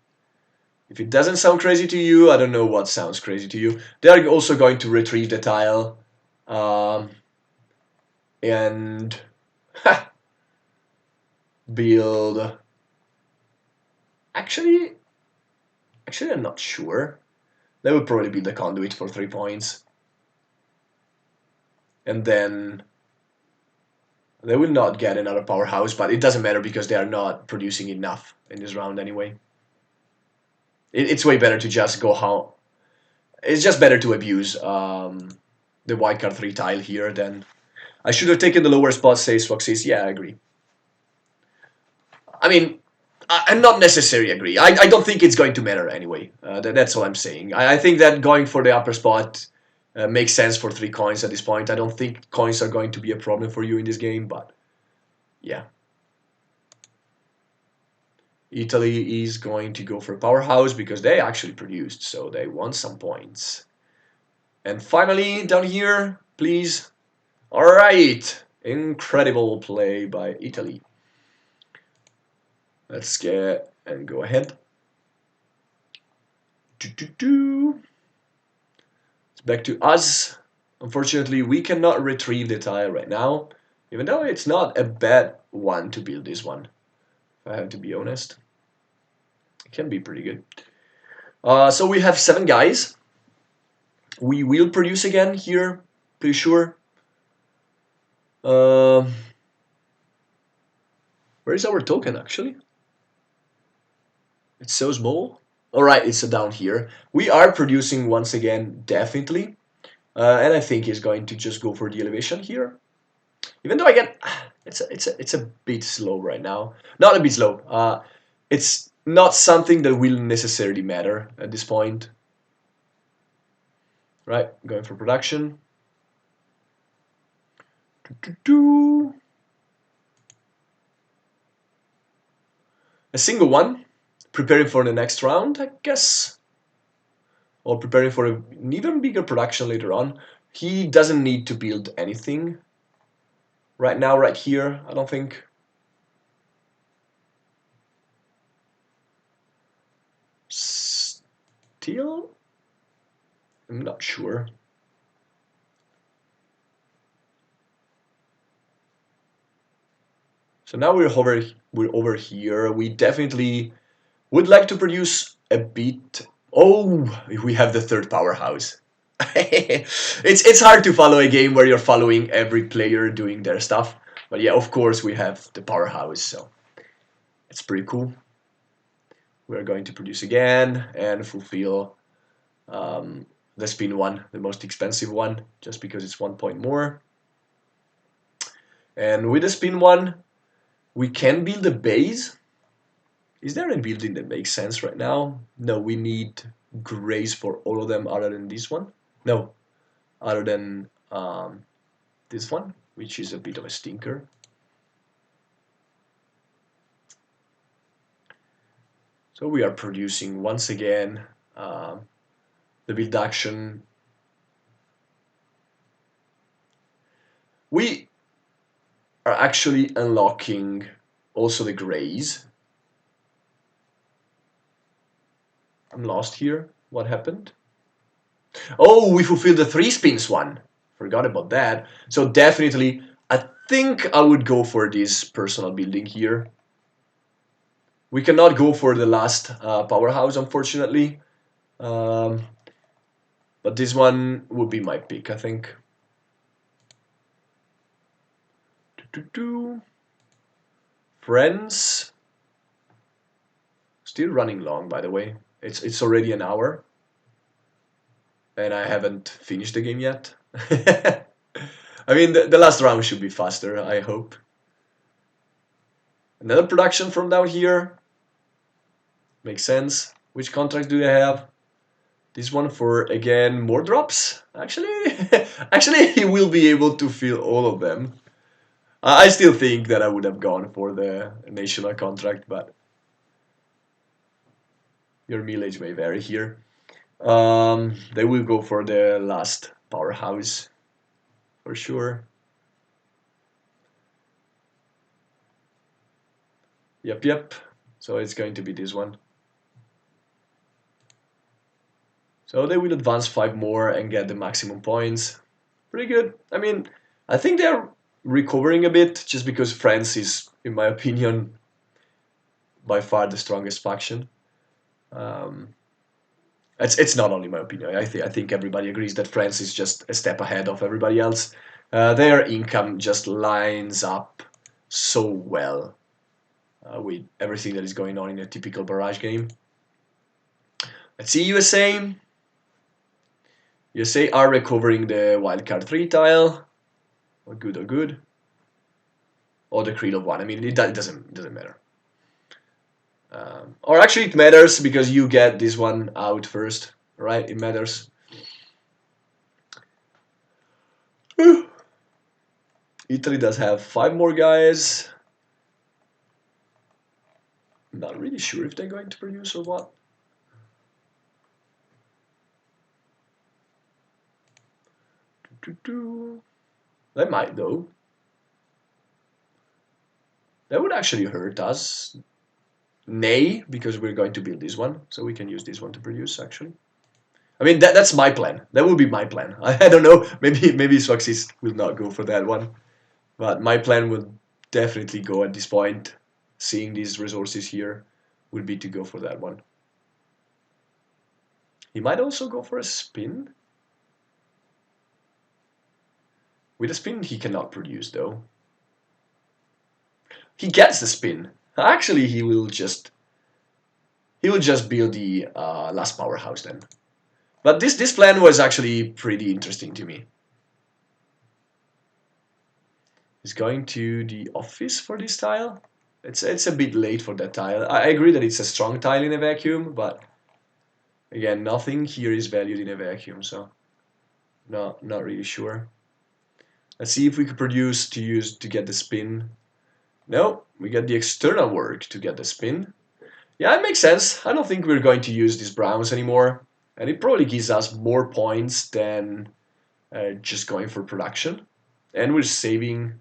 if it doesn't sound crazy to you, I don't know what sounds crazy to you. They're also going to retrieve the tile. And build. Actually, I'm not sure. They would probably build a conduit for 3 points. And then they will not get another powerhouse, but it doesn't matter because they are not producing enough in this round anyway. It's way better to just go how. It's just better to abuse the wildcard 3 tile here than. I should have taken the lower spot, says Foxys. Yeah, I agree. I mean, I not necessarily agree. I don't think it's going to matter anyway. That's all I'm saying. I think that going for the upper spot makes sense for 3 coins at this point. I don't think coins are going to be a problem for you in this game, but yeah. Italy is going to go for powerhouse because they actually produced, so they won some points. And finally, down here, please. All right, incredible play by Italy. Let's get and go ahead. It's back to us. Unfortunately, we cannot retrieve the tile right now, even though it's not a bad one to build this one, if I have to be honest. It can be pretty good. So we have 7 guys. We will produce again here, pretty sure. Where is our token actually? It's so small. Alright, it's down here. We are producing once again, definitely. And I think he's going to just go for the elevation here. Even though I get... It's a bit slow right now. Not a bit slow. It's not something that will necessarily matter at this point. Right, going for production. A single one. Preparing for the next round, I guess. Or preparing for an even bigger production later on. He doesn't need to build anything right now, right here, I don't think. Still? I'm not sure. So now we're over here. We definitely would like to produce a bit. Oh, we have the third powerhouse. It's hard to follow a game where you're following every player doing their stuff. But yeah, of course we have the powerhouse, so it's pretty cool. We're going to produce again and fulfill the spin one, the most expensive one, just because it's 1 point more. And with the spin one, we can build a base. Is there a building that makes sense right now? No, we need grays for all of them other than this one. No, other than this one, which is a bit of a stinker. So we are producing once again the build action. We are actually unlocking also the grays. I'm lost here. What happened? Oh, we fulfilled the 3 spins one. Forgot about that. So definitely, I think I would go for this personal building here. We cannot go for the last powerhouse, unfortunately. But this one would be my pick, I think. Friends. Still running long, by the way. It's already an hour. And I haven't finished the game yet. I mean, the last round should be faster, I hope. Another production from down here. Makes sense. Which contract do they have? This one for, again, more drops? Actually, actually, he will be able to fill all of them. I still think that I would have gone for the national contract, but your mileage may vary here. They will go for the last powerhouse, for sure. Yep. So it's going to be this one. So they will advance 5 more and get the maximum points. Pretty good. I mean, I think they're recovering a bit just because France is, in my opinion, by far the strongest faction. It's not only my opinion. I think everybody agrees that France is just a step ahead of everybody else. Their income just lines up so well with everything that is going on in a typical barrage game. Let's see USA. USA are recovering the wildcard 3 tile. Or good. Or the Creedle 1. I mean, it doesn't matter. Or actually it matters because you get this one out first, right? It matters. Italy does have 5 more guys. Not really sure if they're going to produce or what. They might though. That would actually hurt us. Nay, because we're going to build this one, so we can use this one to produce actually. I mean that's my plan. That would be my plan. I don't know. Maybe Swaxis will not go for that one, but my plan will definitely go at this point. Seeing these resources here, would be to go for that one. He might also go for a spin. With a spin, he cannot produce though. He gets the spin. Actually, he will just build the last powerhouse then. But this plan was actually pretty interesting to me. He's going to the office for this tile. It's a bit late for that tile. I agree that it's a strong tile in a vacuum, but again, nothing here is valued in a vacuum, so not really sure. Let's see if we could produce to get the spin. No, we get the external work to get the spin. Yeah, it makes sense. I don't think we're going to use these browns anymore, and it probably gives us more points than just going for production. And we're saving.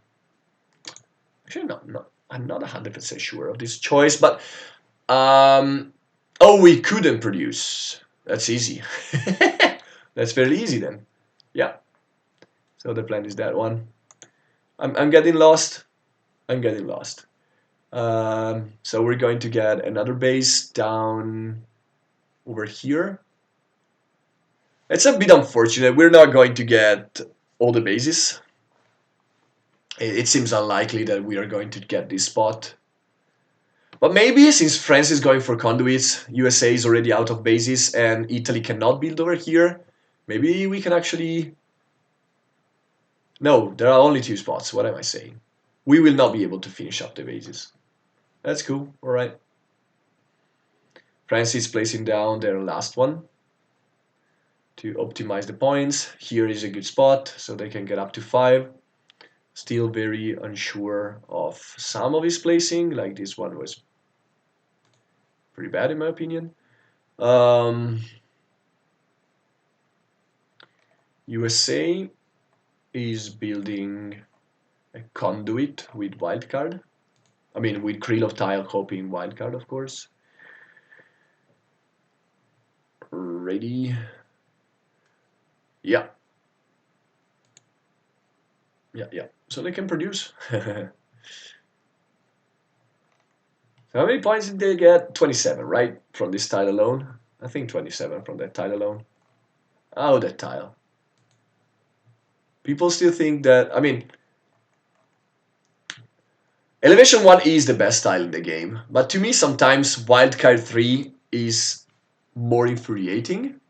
Actually, I'm not 100% sure of this choice, but oh, we couldn't produce. That's easy. That's very easy then. Yeah. So the plan is that one. I'm getting lost. I'm getting lost. So we're going to get another base down over here. It's a bit unfortunate. We're not going to get all the bases. It seems unlikely that we are going to get this spot. But maybe since France is going for conduits, USA is already out of bases, and Italy cannot build over here, maybe we can actually... No, there are only 2 spots. What am I saying? We will not be able to finish up the bases. That's cool. All right. France is placing down their last one to optimize the points. Here is a good spot, so they can get up to 5. Still very unsure of some of his placing, like this one was pretty bad in my opinion. USA is building a conduit with wildcard. I mean, with Krylov tile copying wildcard, of course. Ready? Yeah. Yeah. So they can produce. So how many points did they get? 27, right? From this tile alone? I think 27 from that tile alone. Oh, that tile. People still think that, I mean, Elevation 1 is the best tile in the game, but to me sometimes Wildcard 3 is more infuriating.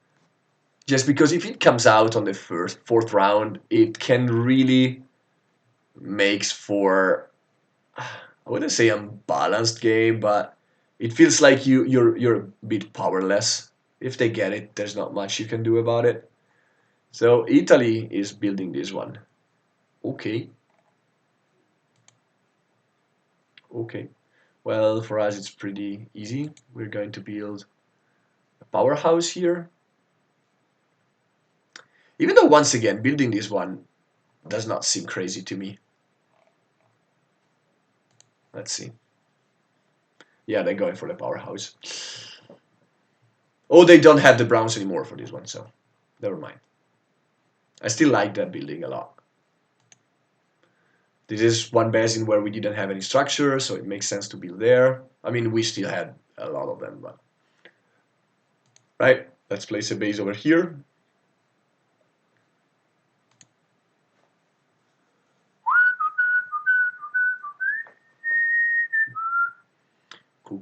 Just because if it comes out on the fourth round, it can really makes for, I wouldn't say unbalanced game, but it feels like you're a bit powerless. If they get it, there's not much you can do about it. So Italy is building this one. Okay. Okay. Well, for us it's pretty easy. We're going to build a powerhouse here. Even though once again, building this one does not seem crazy to me. Let's see. Yeah, they're going for the powerhouse. Oh, they don't have the browns anymore for this one, so never mind. I still like that building a lot. This is one basin where we didn't have any structure, so it makes sense to build there. I mean, we still had a lot of them, but... Right, let's place a base over here.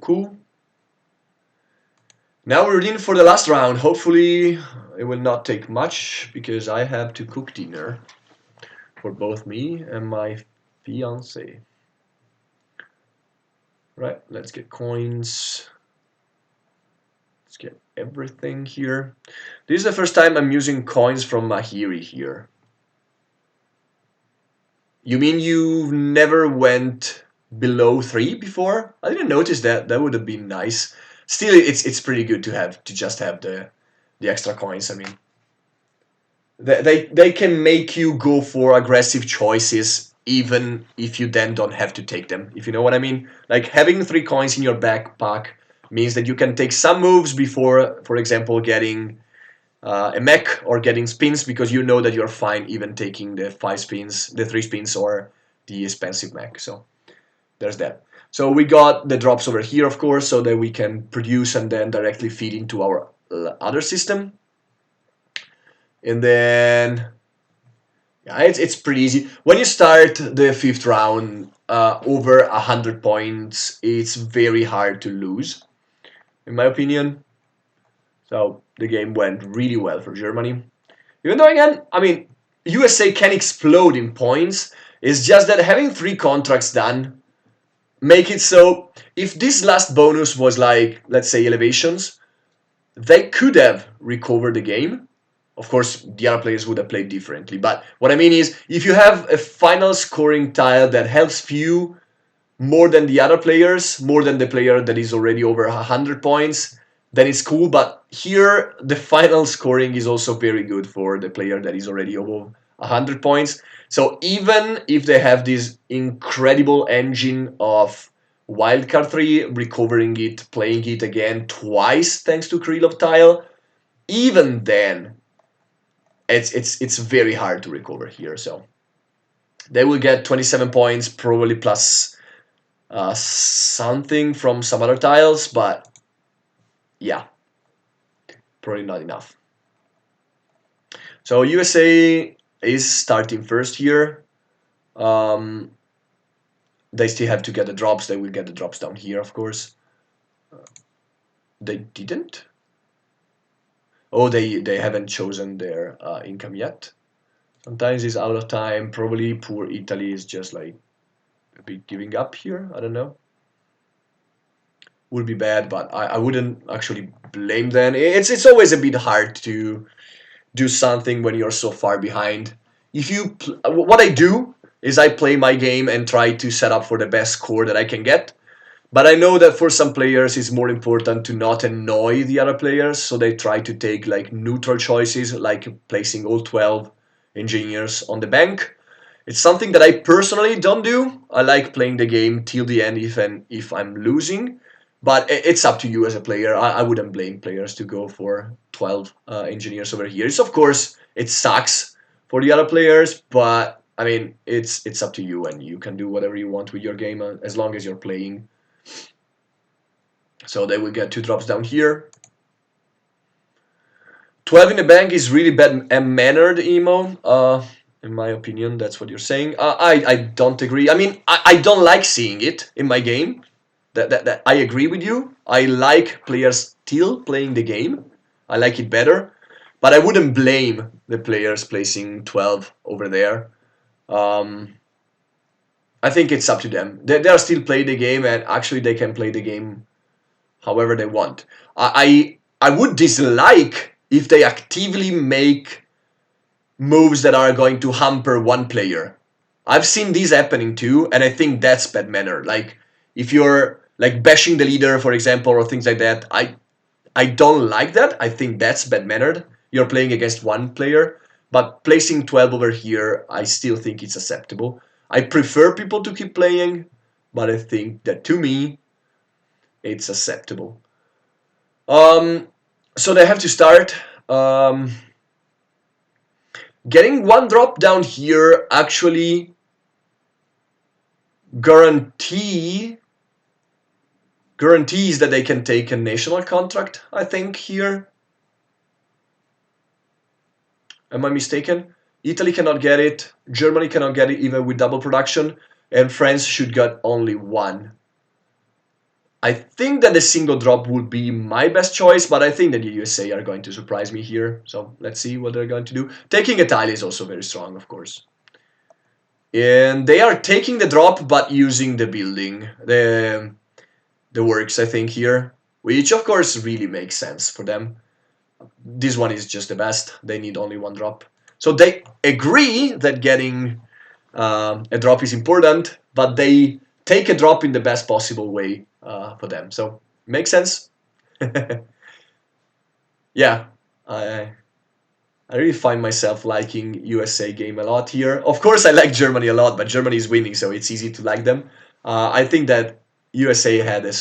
Cool. Now we're in for the last round. Hopefully it will not take much, because I have to cook dinner for both me and my fiance. Right, let's get coins. Let's get everything here. This is the first time I'm using coins from Mahiri here. You mean you never went below 3 before. I didn't notice that. That would have been nice. Still, it's pretty good to just have the extra coins. I mean, they can make you go for aggressive choices even if you then don't have to take them, if you know what I mean. Like having 3 coins in your backpack means that you can take some moves before, for example, getting a mech or getting spins, because you know that you're fine even taking the 5 spins, the 3 spins, or the expensive mech. So there's that. So we got the drops over here, of course, so that we can produce and then directly feed into our other system. And then, yeah, it's pretty easy. When you start the 5th round over 100 points, it's very hard to lose, in my opinion. So the game went really well for Germany. Even though, again, I mean, USA can explode in points. It's just that having 3 contracts done make it so if this last bonus was like, let's say, elevations, they could have recovered the game. Of course, the other players would have played differently. But what I mean is, if you have a final scoring tile that helps you more than the other players, more than the player that is already over 100 points, then it's cool. But here, the final scoring is also very good for the player that is already over 100 points. So even if they have this incredible engine of Wildcard 3, recovering it, playing it again twice thanks to Krill of Tile, even then, it's very hard to recover here. So they will get 27 points, probably plus something from some other tiles, but yeah, probably not enough. So USA is starting first here. They still have to get the drops. They will get the drops down here, of course. They didn't? Oh, they haven't chosen their income yet. Sometimes it's out of time. Probably poor Italy is just like a bit giving up here. I don't know. Would be bad, but I wouldn't actually blame them. It's always a bit hard to do something when you're so far behind. If you what I do is I play my game and try to set up for the best score that I can get. But I know that for some players it's more important to not annoy the other players, so they try to take like neutral choices, like placing all 12 engineers on the bank. It's something that I personally don't do. I like playing the game till the end if I'm losing. But it's up to you as a player. I wouldn't blame players to go for 12 engineers over here. It's, of course, it sucks for the other players, but I mean, it's up to you, and you can do whatever you want with your game as long as you're playing. So they will get 2 drops down here. 12 in the bank is really bad mannered emo. In my opinion, that's what you're saying. I don't agree. I mean, I don't like seeing it in my game. That I agree with you. I like players still playing the game. I like it better. But I wouldn't blame the players placing 12 over there. I think it's up to them. They are still playing the game, and actually they can play the game however they want. I would dislike if they actively make moves that are going to hamper one player. I've seen these happening too, and I think that's bad manner. Like if you're like bashing the leader, for example, or things like that, I don't like that. I think that's bad mannered. You're playing against one player, but placing 12 over here, I still think it's acceptable. I prefer people to keep playing, but I think that to me, it's acceptable. So they have to start. Getting 1 drop down here actually guarantees that they can take a national contract, I think, here. Am I mistaken? Italy cannot get it, Germany cannot get it even with double production, and France should get only 1. I think that the single drop would be my best choice, but I think that the USA are going to surprise me here. So let's see what they're going to do. Taking a tile is also very strong, of course. And they are taking the drop, but using the building, the works, I think, here, which of course really makes sense for them. This one is just the best. They need only 1 drop. So they agree that getting a drop is important, but they take a drop in the best possible way for them. So makes sense. Yeah, I really find myself liking USA game a lot here. Of course, I like Germany a lot, but Germany is winning, so it's easy to like them. I think that USA had a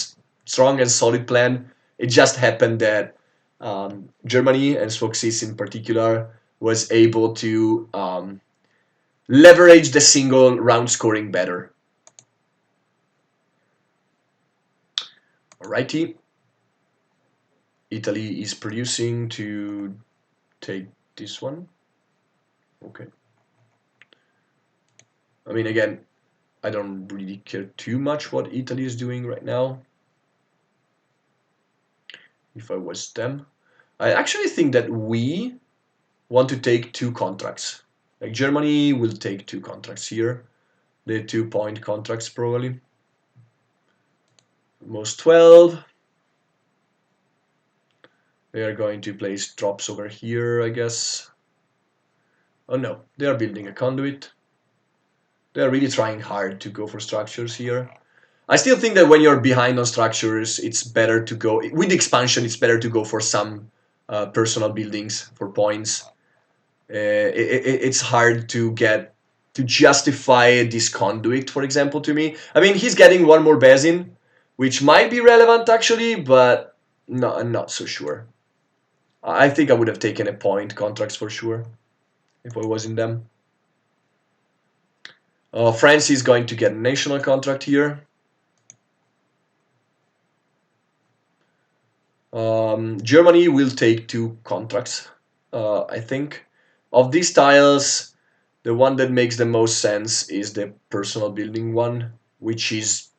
strong and solid plan. It just happened that Germany and Swoxis in particular was able to leverage the single round scoring better. Alrighty. Italy is producing to take this one. Okay. I mean, again, I don't really care too much what Italy is doing right now. If I was them, I actually think that we want to take 2 contracts. Like Germany will take 2 contracts here. The 2-point contracts probably. Most 12. They are going to place drops over here, I guess. Oh no, they are building a conduit. They are really trying hard to go for structures here. I still think that when you're behind on structures, it's better to go with expansion. It's better to go for some personal buildings for points. It's hard to get to justify this conduit, for example, to me. I mean, he's getting one more basin, which might be relevant actually, but no, I'm not so sure. I think I would have taken a point contracts for sure if I was in them. France is going to get a national contract here. Germany will take 2 contracts, I think. Of these tiles, the one that makes the most sense is the personal building one, which is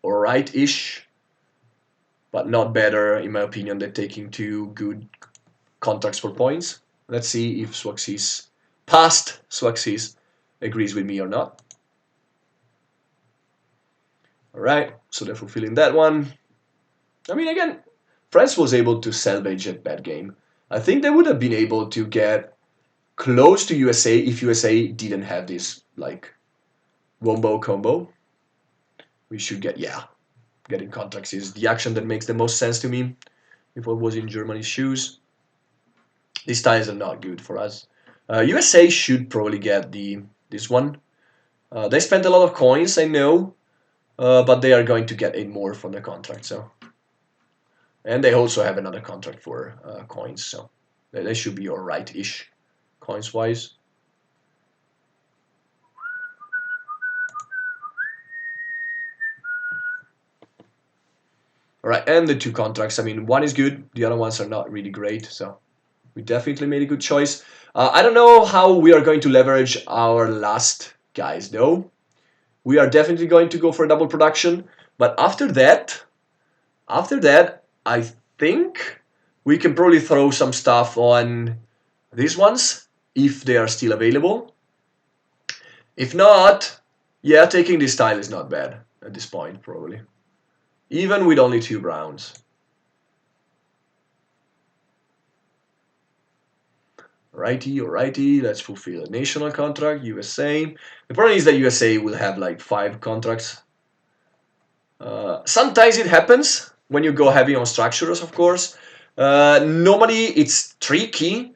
alright-ish, but not better, in my opinion, than taking 2 good contracts for points. Let's see if past Swaxis agrees with me or not. Alright, so they're fulfilling that one. I mean, again, France was able to salvage a bad game. I think they would have been able to get close to USA if USA didn't have this, like, wombo combo. We should get, yeah, getting contracts is the action that makes the most sense to me. If I was in Germany's shoes, these ties are not good for us. USA should probably get this one. They spent a lot of coins, I know, but they are going to get 8 more from the contract, so. And they also have another contract for coins, so they should be alright-ish, coins-wise. Alright, and the 2 contracts, I mean, one is good, the other ones are not really great, so we definitely made a good choice. I don't know how we are going to leverage our last guys, though. We are definitely going to go for a double production, but after that, I think we can probably throw some stuff on these ones, if they are still available. If not, yeah, taking this tile is not bad at this point, probably. Even with only 2 browns. Alrighty, let's fulfill a national contract, USA. The problem is that USA will have like 5 contracts. Sometimes it happens when you go heavy on structures, of course. Normally it's tricky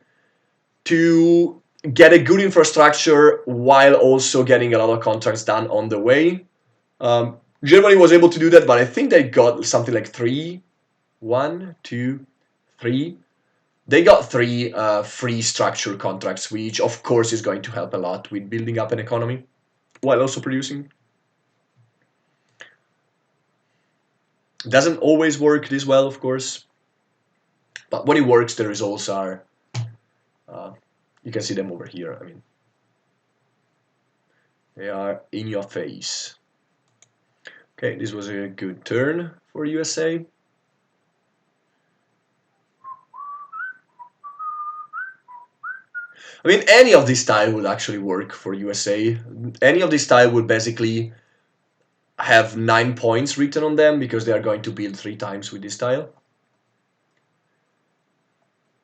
to get a good infrastructure while also getting a lot of contracts done on the way. Germany was able to do that, but I think they got something like 3, 1, 2, 3. They got 3 free structure contracts, which of course is going to help a lot with building up an economy while also producing. Doesn't always work this well, of course, but when it works, the results are, you can see them over here. I mean, they are in your face. Okay, this was a good turn for USA. I mean, any of this style would actually work for USA. Any of this style would basically have 9 points written on them because they are going to build 3 times with this style.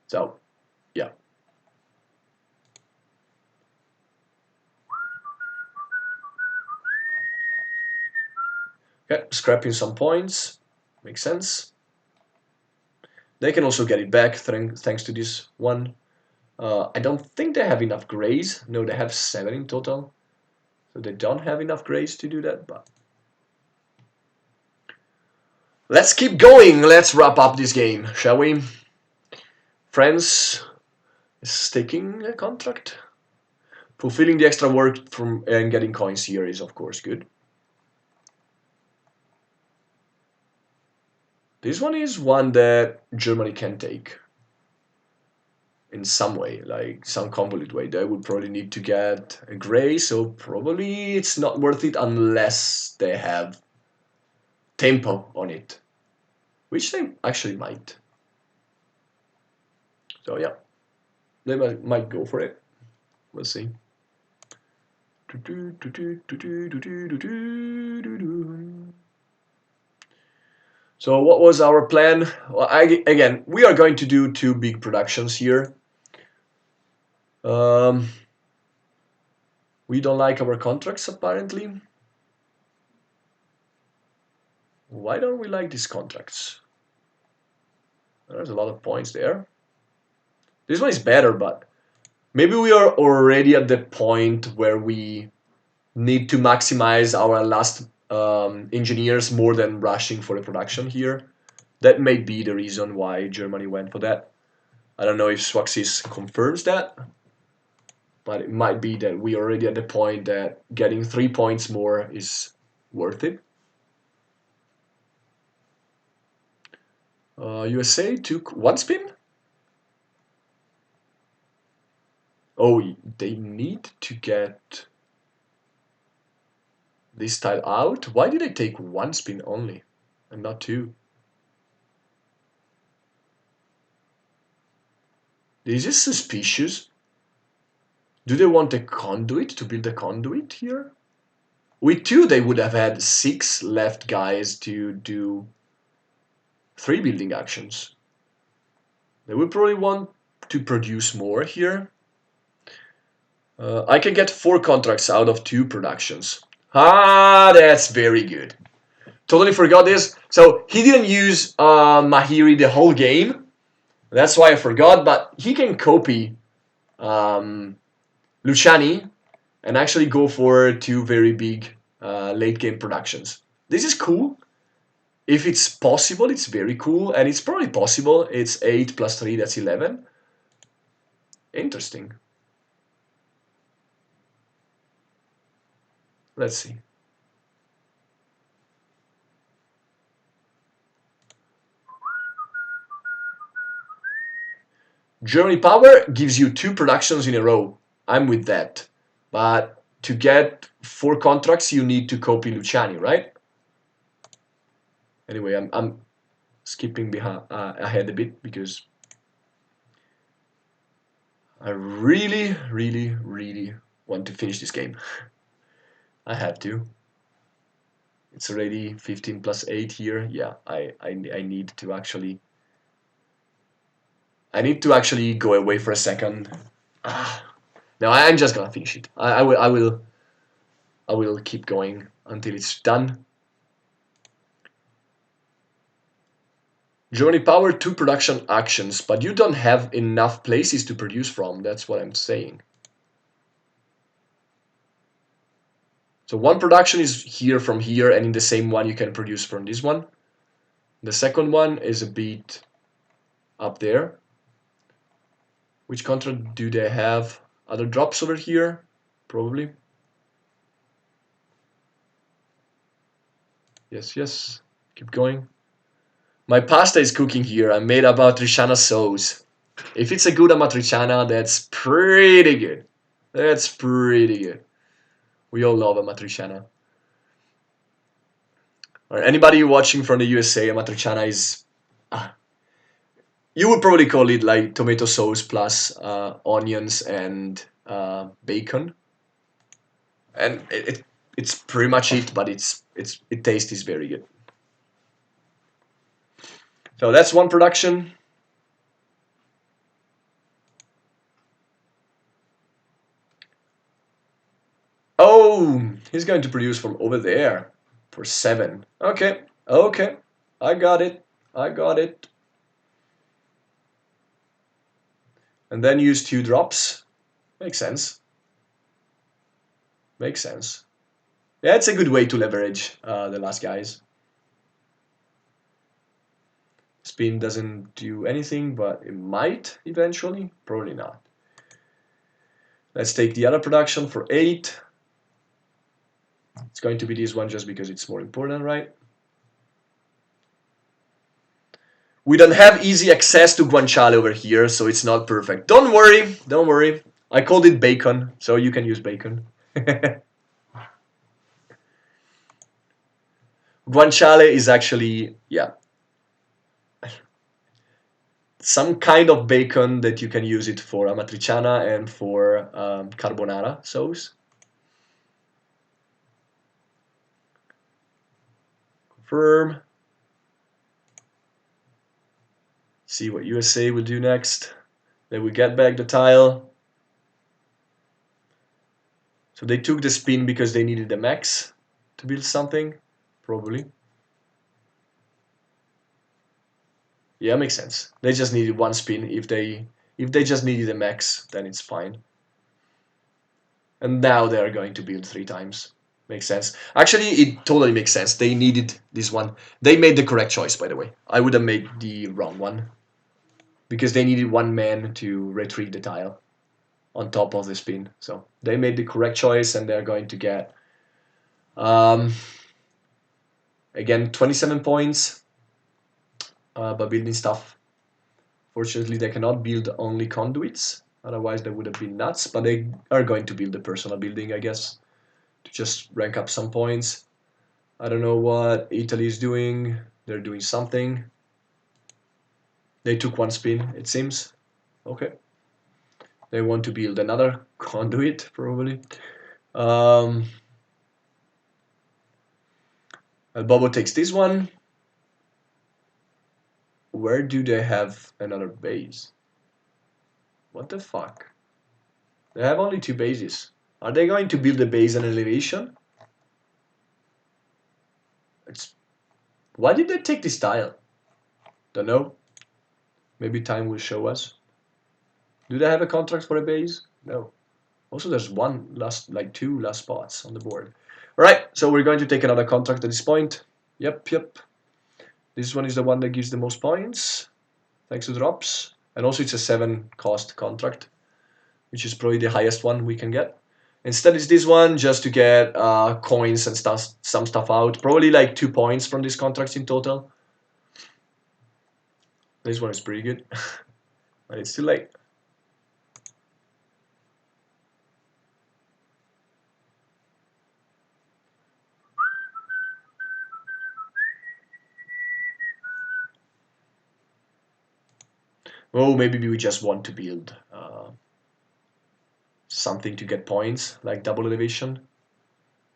So, yeah. Okay, scrapping some points. Makes sense. They can also get it back thanks to this one. I don't think they have enough grays. No, they have 7 in total. So they don't have enough grays to do that, but... Let's keep going. Let's wrap up this game, shall we? France is taking a contract. Fulfilling the extra work from and getting coins here is, of course, good. This one is one that Germany can take. In some way, like some convolute way. They would probably need to get a gray, so probably it's not worth it unless they have tempo on it. Which they actually might. So yeah, they might go for it. We'll see. So what was our plan? Well, again, we are going to do 2 big productions here. We don't like our contracts apparently. Why don't we like these contracts? There's a lot of points there. This one is better, but maybe we are already at the point where we need to maximize our last engineers more than rushing for the production here. That may be the reason why Germany went for that. I don't know if Swaxis confirms that, but it might be that we are already at the point that getting 3 points more is worth it. USA took 1 spin? Oh, they need to get this tile out? Why did they take 1 spin only and not 2? This is suspicious. Do they want a conduit to build a conduit here? With 2 they would have had 6 left guys to do 3 building actions. They would probably want to produce more here. I can get 4 contracts out of 2 productions. Ah, that's very good. Totally forgot this. So he didn't use Mahiri the whole game. That's why I forgot, but he can copy Luciani and actually go for 2 very big late game productions. This is cool. If it's possible, it's very cool, and it's probably possible. It's 8 plus 3, that's 11. Interesting. Let's see. Germany Power gives you 2 productions in a row. I'm with that. But to get 4 contracts, you need to copy Luciani, right? Anyway, I'm skipping ahead a bit because I really, really, really want to finish this game. I have to. It's already 15 plus 8 here. Yeah, I need to actually... I need to actually go away for a second. No, I'm just gonna finish it. I will keep going until it's done. Germany Power 2 production actions, but you don't have enough places to produce from. That's what I'm saying. So 1 production is here from here, and in the same one you can produce from this one. The second one is a bit up there. Which contract do they have? Other drops over here? Probably. Yes, yes. Keep going. My pasta is cooking here. I made a matriciana sauce. If it's a good amatriciana, that's pretty good. That's pretty good. We all love a matriciana. Or anybody watching from the USA, a matriciana is... you would probably call it like tomato sauce plus onions and bacon. And it's pretty much it, but it tastes very good. So that's 1 production. Oh, he's going to produce from over there. for 7. Okay, okay. I got it. I got it. And then use 2 drops. Makes sense. Makes sense. Yeah, it's a good way to leverage the last guys. Spin doesn't do anything, but it might eventually. Probably not. Let's take the other production for 8. It's going to be this one just because it's more important, right? We don't have easy access to guanciale over here, so it's not perfect. Don't worry, don't worry. I called it bacon, so you can use bacon. Guanciale is actually, yeah, some kind of bacon that you can use it for amatriciana and for carbonara sauce. Confirm. See what USA will do next. Then we get back the tile. So they took the spin because they needed the max to build something, probably. Yeah, makes sense. They just needed 1 spin. If they just needed a max, then it's fine. And now they are going to build 3 times. Makes sense. Actually, it totally makes sense. They needed this one. They made the correct choice, by the way. I would have made the wrong one. Because they needed 1 man to retrieve the tile on top of the spin. So they made the correct choice, and they're going to get, again, 27 points by building stuff. Fortunately, they cannot build only conduits. Otherwise, they would have been nuts. But they are going to build the personal building, I guess, to just rank up some points. I don't know what Italy is doing. They're doing something. They took 1 spin, it seems. Okay. They want to build another conduit, probably. Bobo takes this one. Where do they have another base? What the fuck? They have only 2 bases. Are they going to build a base and elevation? Why did they take this tile? Don't know. Maybe time will show us. Do they have a contract for a base? No. Also, there's 2 last spots on the board. All right, so we're going to take another contract at this point. Yep. This one is the one that gives the most points, thanks to drops. And also it's a 7 cost contract, which is probably the highest one we can get. Instead, it's this one just to get coins and some stuff out. Probably like 2 points from these contracts in total. This one is pretty good, but it's too late. Oh, maybe we just want to build something to get points, like double elevation.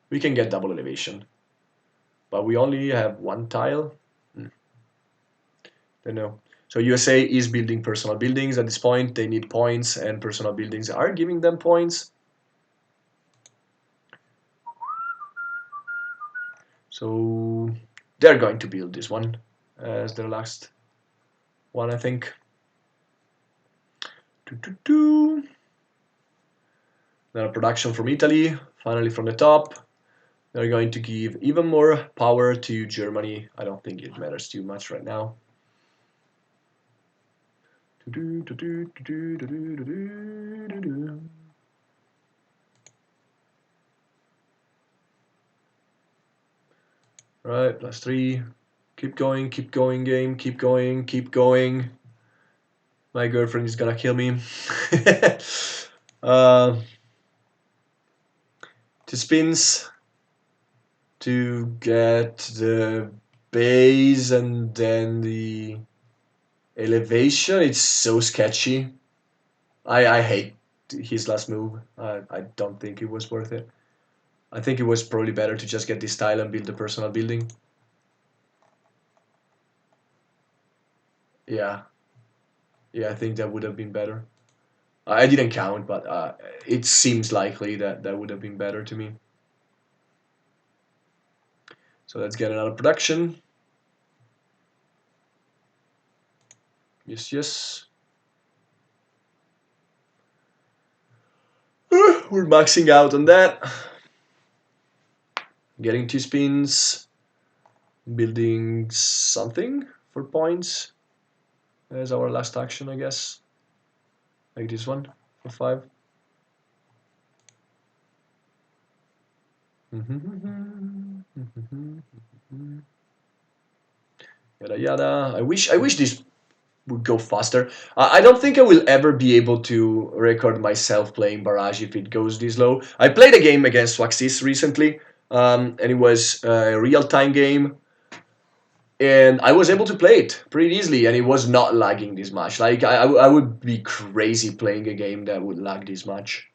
We can get double elevation, but we only have 1 tile. Don't know. So USA is building personal buildings at this point. They need points, and personal buildings are giving them points. So they're going to build this one as their last one, I think. Then a production from Italy, finally from the top. They're going to give even more power to Germany. I don't think it matters too much right now. Right, +3. Keep going, game, keep going. My girlfriend is gonna kill me. Two spins to get the base and then the elevation. It's so sketchy. I hate his last move. I don't think it was worth it. I think it was probably better to just get this tile and build the personal building. Yeah. Yeah, I think that would have been better. I didn't count, but it seems likely that that would have been better to me. So let's get another production. Yes, yes. We're maxing out on that. Getting 2 spins. Building something for points. As our last action, I guess. Like this one for 5. Yada yada. I wish this would go faster. I don't think I will ever be able to record myself playing Barrage if it goes this low. I played a game against Waxis recently, and it was a real-time game, and I was able to play it pretty easily, and it was not lagging this much. Like, I would be crazy playing a game that would lag this much.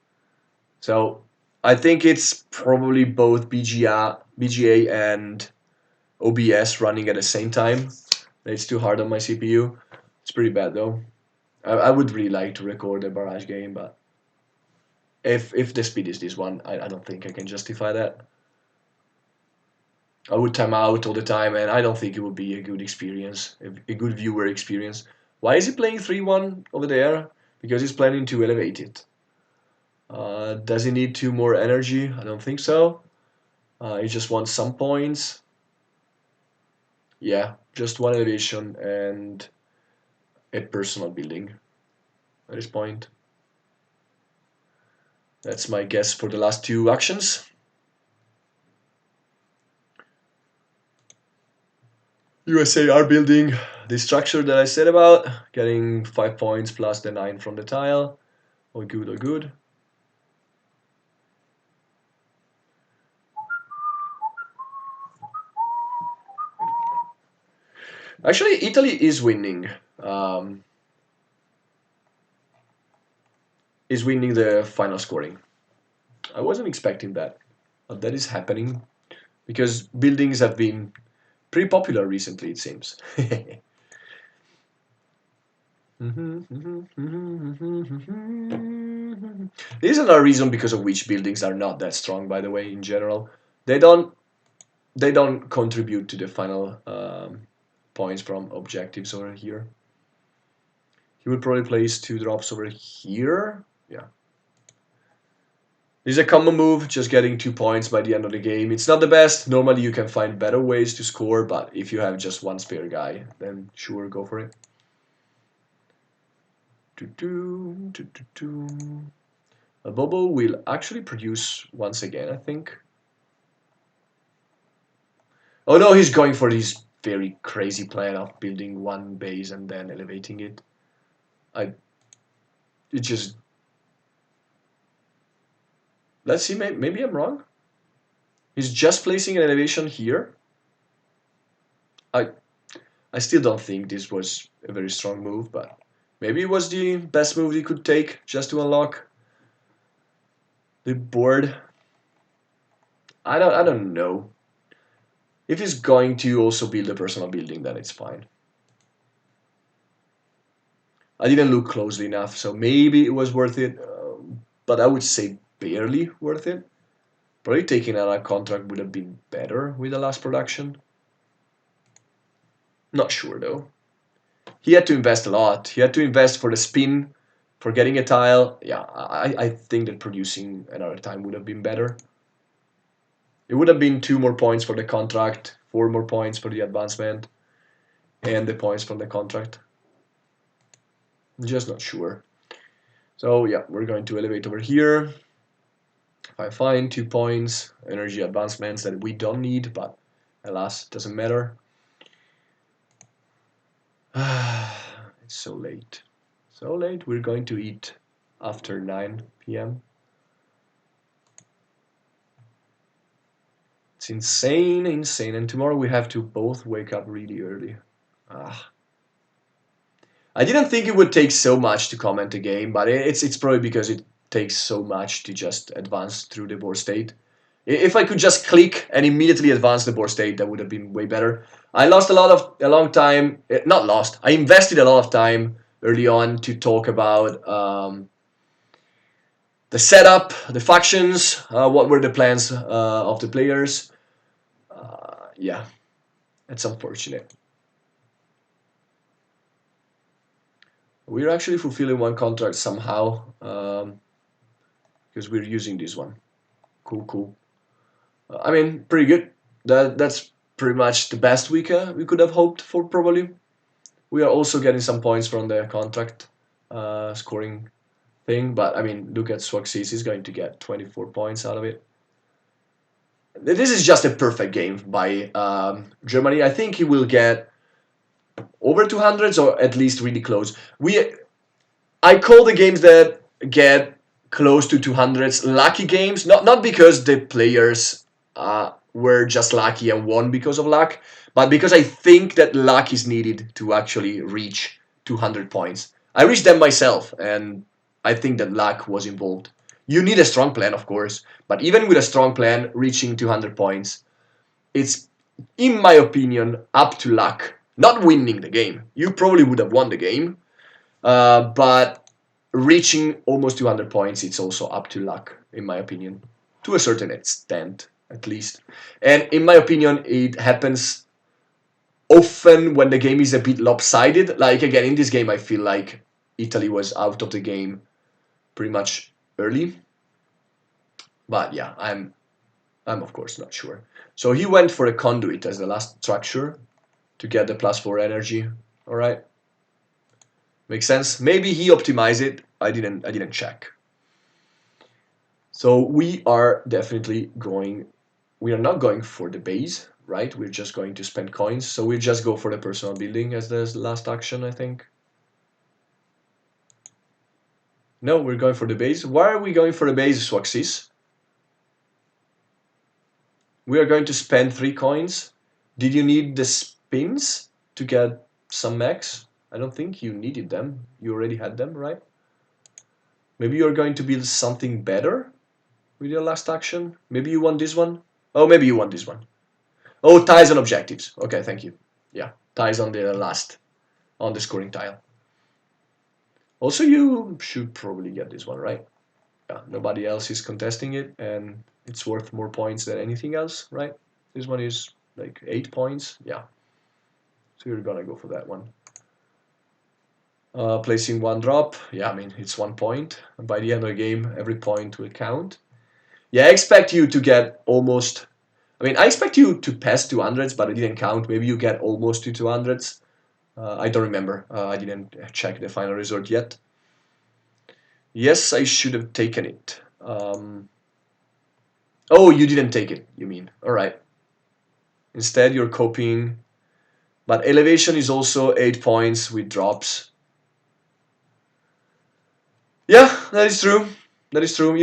So I think it's probably both BGA and OBS running at the same time. It's too hard on my CPU. It's pretty bad though. I would really like to record a Barrage game, but if the speed is this one, I don't think I can justify that. I would time out all the time, and I don't think it would be a good experience, a good viewer experience. Why is he playing 3-1 over there? Because he's planning to elevate it. Does he need 2 more energy? I don't think so. He just wants some points. Yeah, just 1 elevation and a personal building at this point. That's my guess for the last 2 actions. USA are building the structure that I said about, getting 5 points plus the 9 from the tile. All good, all good. Actually, Italy is winning. Is winning the final scoring. I wasn't expecting that, but that is happening because buildings have been pretty popular recently, it seems. This is another reason because of which buildings are not that strong, by the way, in general. They don't contribute to the final points from objectives over here. He will probably place 2 drops over here. Yeah. This is a common move, just getting 2 points by the end of the game. It's not the best. Normally you can find better ways to score, but if you have just 1 spare guy, then sure, go for it. A bubble will actually produce once again, I think. Oh no, he's going for this very crazy plan of building 1 base and then elevating it. It just... Let's see, maybe I'm wrong. He's just placing an elevation here. I still don't think this was a very strong move, but maybe it was the best move he could take just to unlock the board. I don't know. If he's going to also build a personal building, then it's fine. I didn't look closely enough, so maybe it was worth it, but I would say barely worth it. Probably taking out a contract would have been better with the last production. Not sure though. He had to invest a lot. He had to invest for the spin, for getting a tile. Yeah, I think that producing another time would have been better. It would have been 2 more points for the contract, 4 more points for the advancement, and the points from the contract. Just not sure. So yeah, we're going to elevate over here. Fine, fine, 2 points, energy advancements that we don't need, but alas, it doesn't matter. It's so late. So late, we're going to eat after 9 p.m. It's insane, insane. And tomorrow we have to both wake up really early. I didn't think it would take so much to comment a game, but it's probably because it takes so much to just advance through the board state. If I could just click and immediately advance the board state, that would have been way better. I lost a long time. Not lost. I invested a lot of time early on to talk about the setup, the factions, what were the plans of the players. yeah, it's unfortunate. We're actually fulfilling one contract somehow because we're using this one. Cool, cool. I mean, pretty good. That's pretty much the best we could have hoped for, probably. We are also getting some points from the contract scoring thing, but I mean, look at Swaxis. He's going to get 24 points out of it. This is just a perfect game by Germany. I think he will get over 200s or at least really close. I call the games that get close to 200s lucky games, not because the players were just lucky and won because of luck, but because I think that luck is needed to actually reach 200 points. I reached them myself, and I think that luck was involved. You need a strong plan, of course, but even with a strong plan, reaching 200 points, it's, in my opinion, up to luck. Not winning the game. You probably would have won the game, but reaching almost 200 points, it's also up to luck, in my opinion, to a certain extent, at least. And in my opinion, it happens often when the game is a bit lopsided. Like, again, in this game, I feel like Italy was out of the game pretty much early. But yeah, I'm of course not sure. So he went for a Conduit as the last structure to get the +4 energy. All right. Makes sense. Maybe he optimized it. I didn't check. So we are definitely going. We are not going for the base, right? We're just going to spend coins. So we'll just go for the personal building as the last action, I think. No, we're going for the base. Why are we going for the base, Swaxis? We are going to spend 3 coins. Did you need the spins to get some max? I don't think you needed them. You already had them, right? Maybe you're going to build something better with your last action. Maybe you want this one. Oh, maybe you want this one. Oh, ties on objectives. Okay, thank you. Yeah, ties on the last, on the scoring tile. Also, you should probably get this one, right? Yeah, nobody else is contesting it, and it's worth more points than anything else, right? This one is like 8 points. Yeah. So you're gonna go for that one. Placing 1 drop. Yeah, I mean, it's 1 point. And by the end of the game, every point will count. Yeah, I expect you to get almost... I mean, I expect you to pass 200s, but I didn't count. Maybe you get almost to 200s. I don't remember. I didn't check the final result yet. Yes, I should have taken it. Oh, you didn't take it, you mean. All right. Instead, you're copying. But elevation is also 8 points with drops. Yeah, that is true. That is true.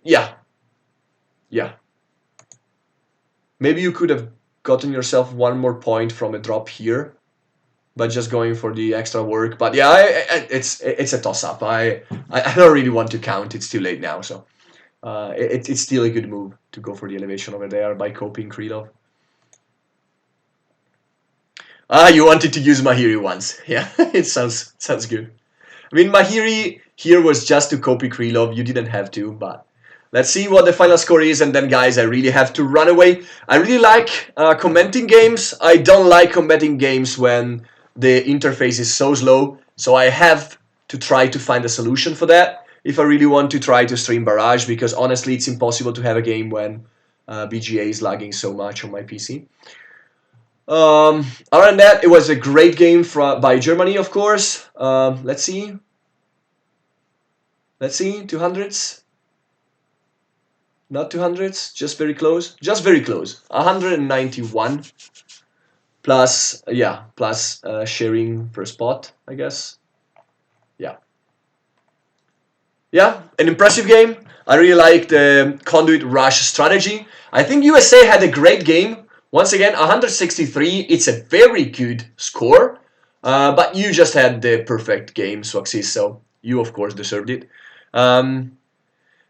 Yeah. Yeah. Maybe you could have gotten yourself 1 more point from a drop here, but just going for the extra work. But yeah, it's a toss-up. I don't really want to count. It's too late now, so it's still a good move to go for the elevation over there by copying Krylov. Ah, you wanted to use Mahiri once. Yeah, it sounds good. I mean, Mahiri here was just to copy Krylov. You didn't have to, but let's see what the final score is. And then, guys, I really have to run away. I really like commenting games. I don't like commenting games when the interface is so slow. So I have to try to find a solution for that if I really want to try to stream Barrage, because honestly, it's impossible to have a game when BGA is lagging so much on my PC. Other than that, it was a great game by Germany, of course. Let's see. Let's see, 200s? Not 200s, just very close. Just very close. 191 plus, yeah, plus sharing per spot, I guess. Yeah. Yeah, an impressive game. I really like the Conduit rush strategy. I think USA had a great game. Once again, 163. It's a very good score. But you just had the perfect game, Swaxis, so you, of course, deserved it.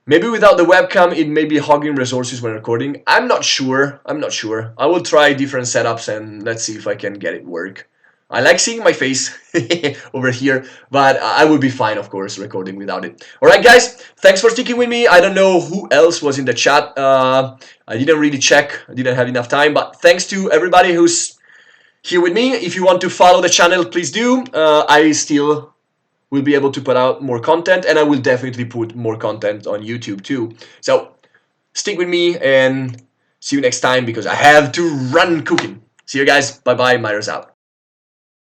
Maybe without the webcam, it may be hogging resources when recording. I'm not sure. I will try different setups and let's see if I can get it work. I like seeing my face over here, but I would be fine, of course, recording without it. All right, guys, thanks for sticking with me. I don't know who else was in the chat. I didn't really check. I didn't have enough time, but thanks to everybody who's here with me. If you want to follow the channel, please do. I still will be able to put out more content, and I will definitely put more content on YouTube too. So stick with me and see you next time because I have to run cooking. See you guys. Bye bye. Myers out.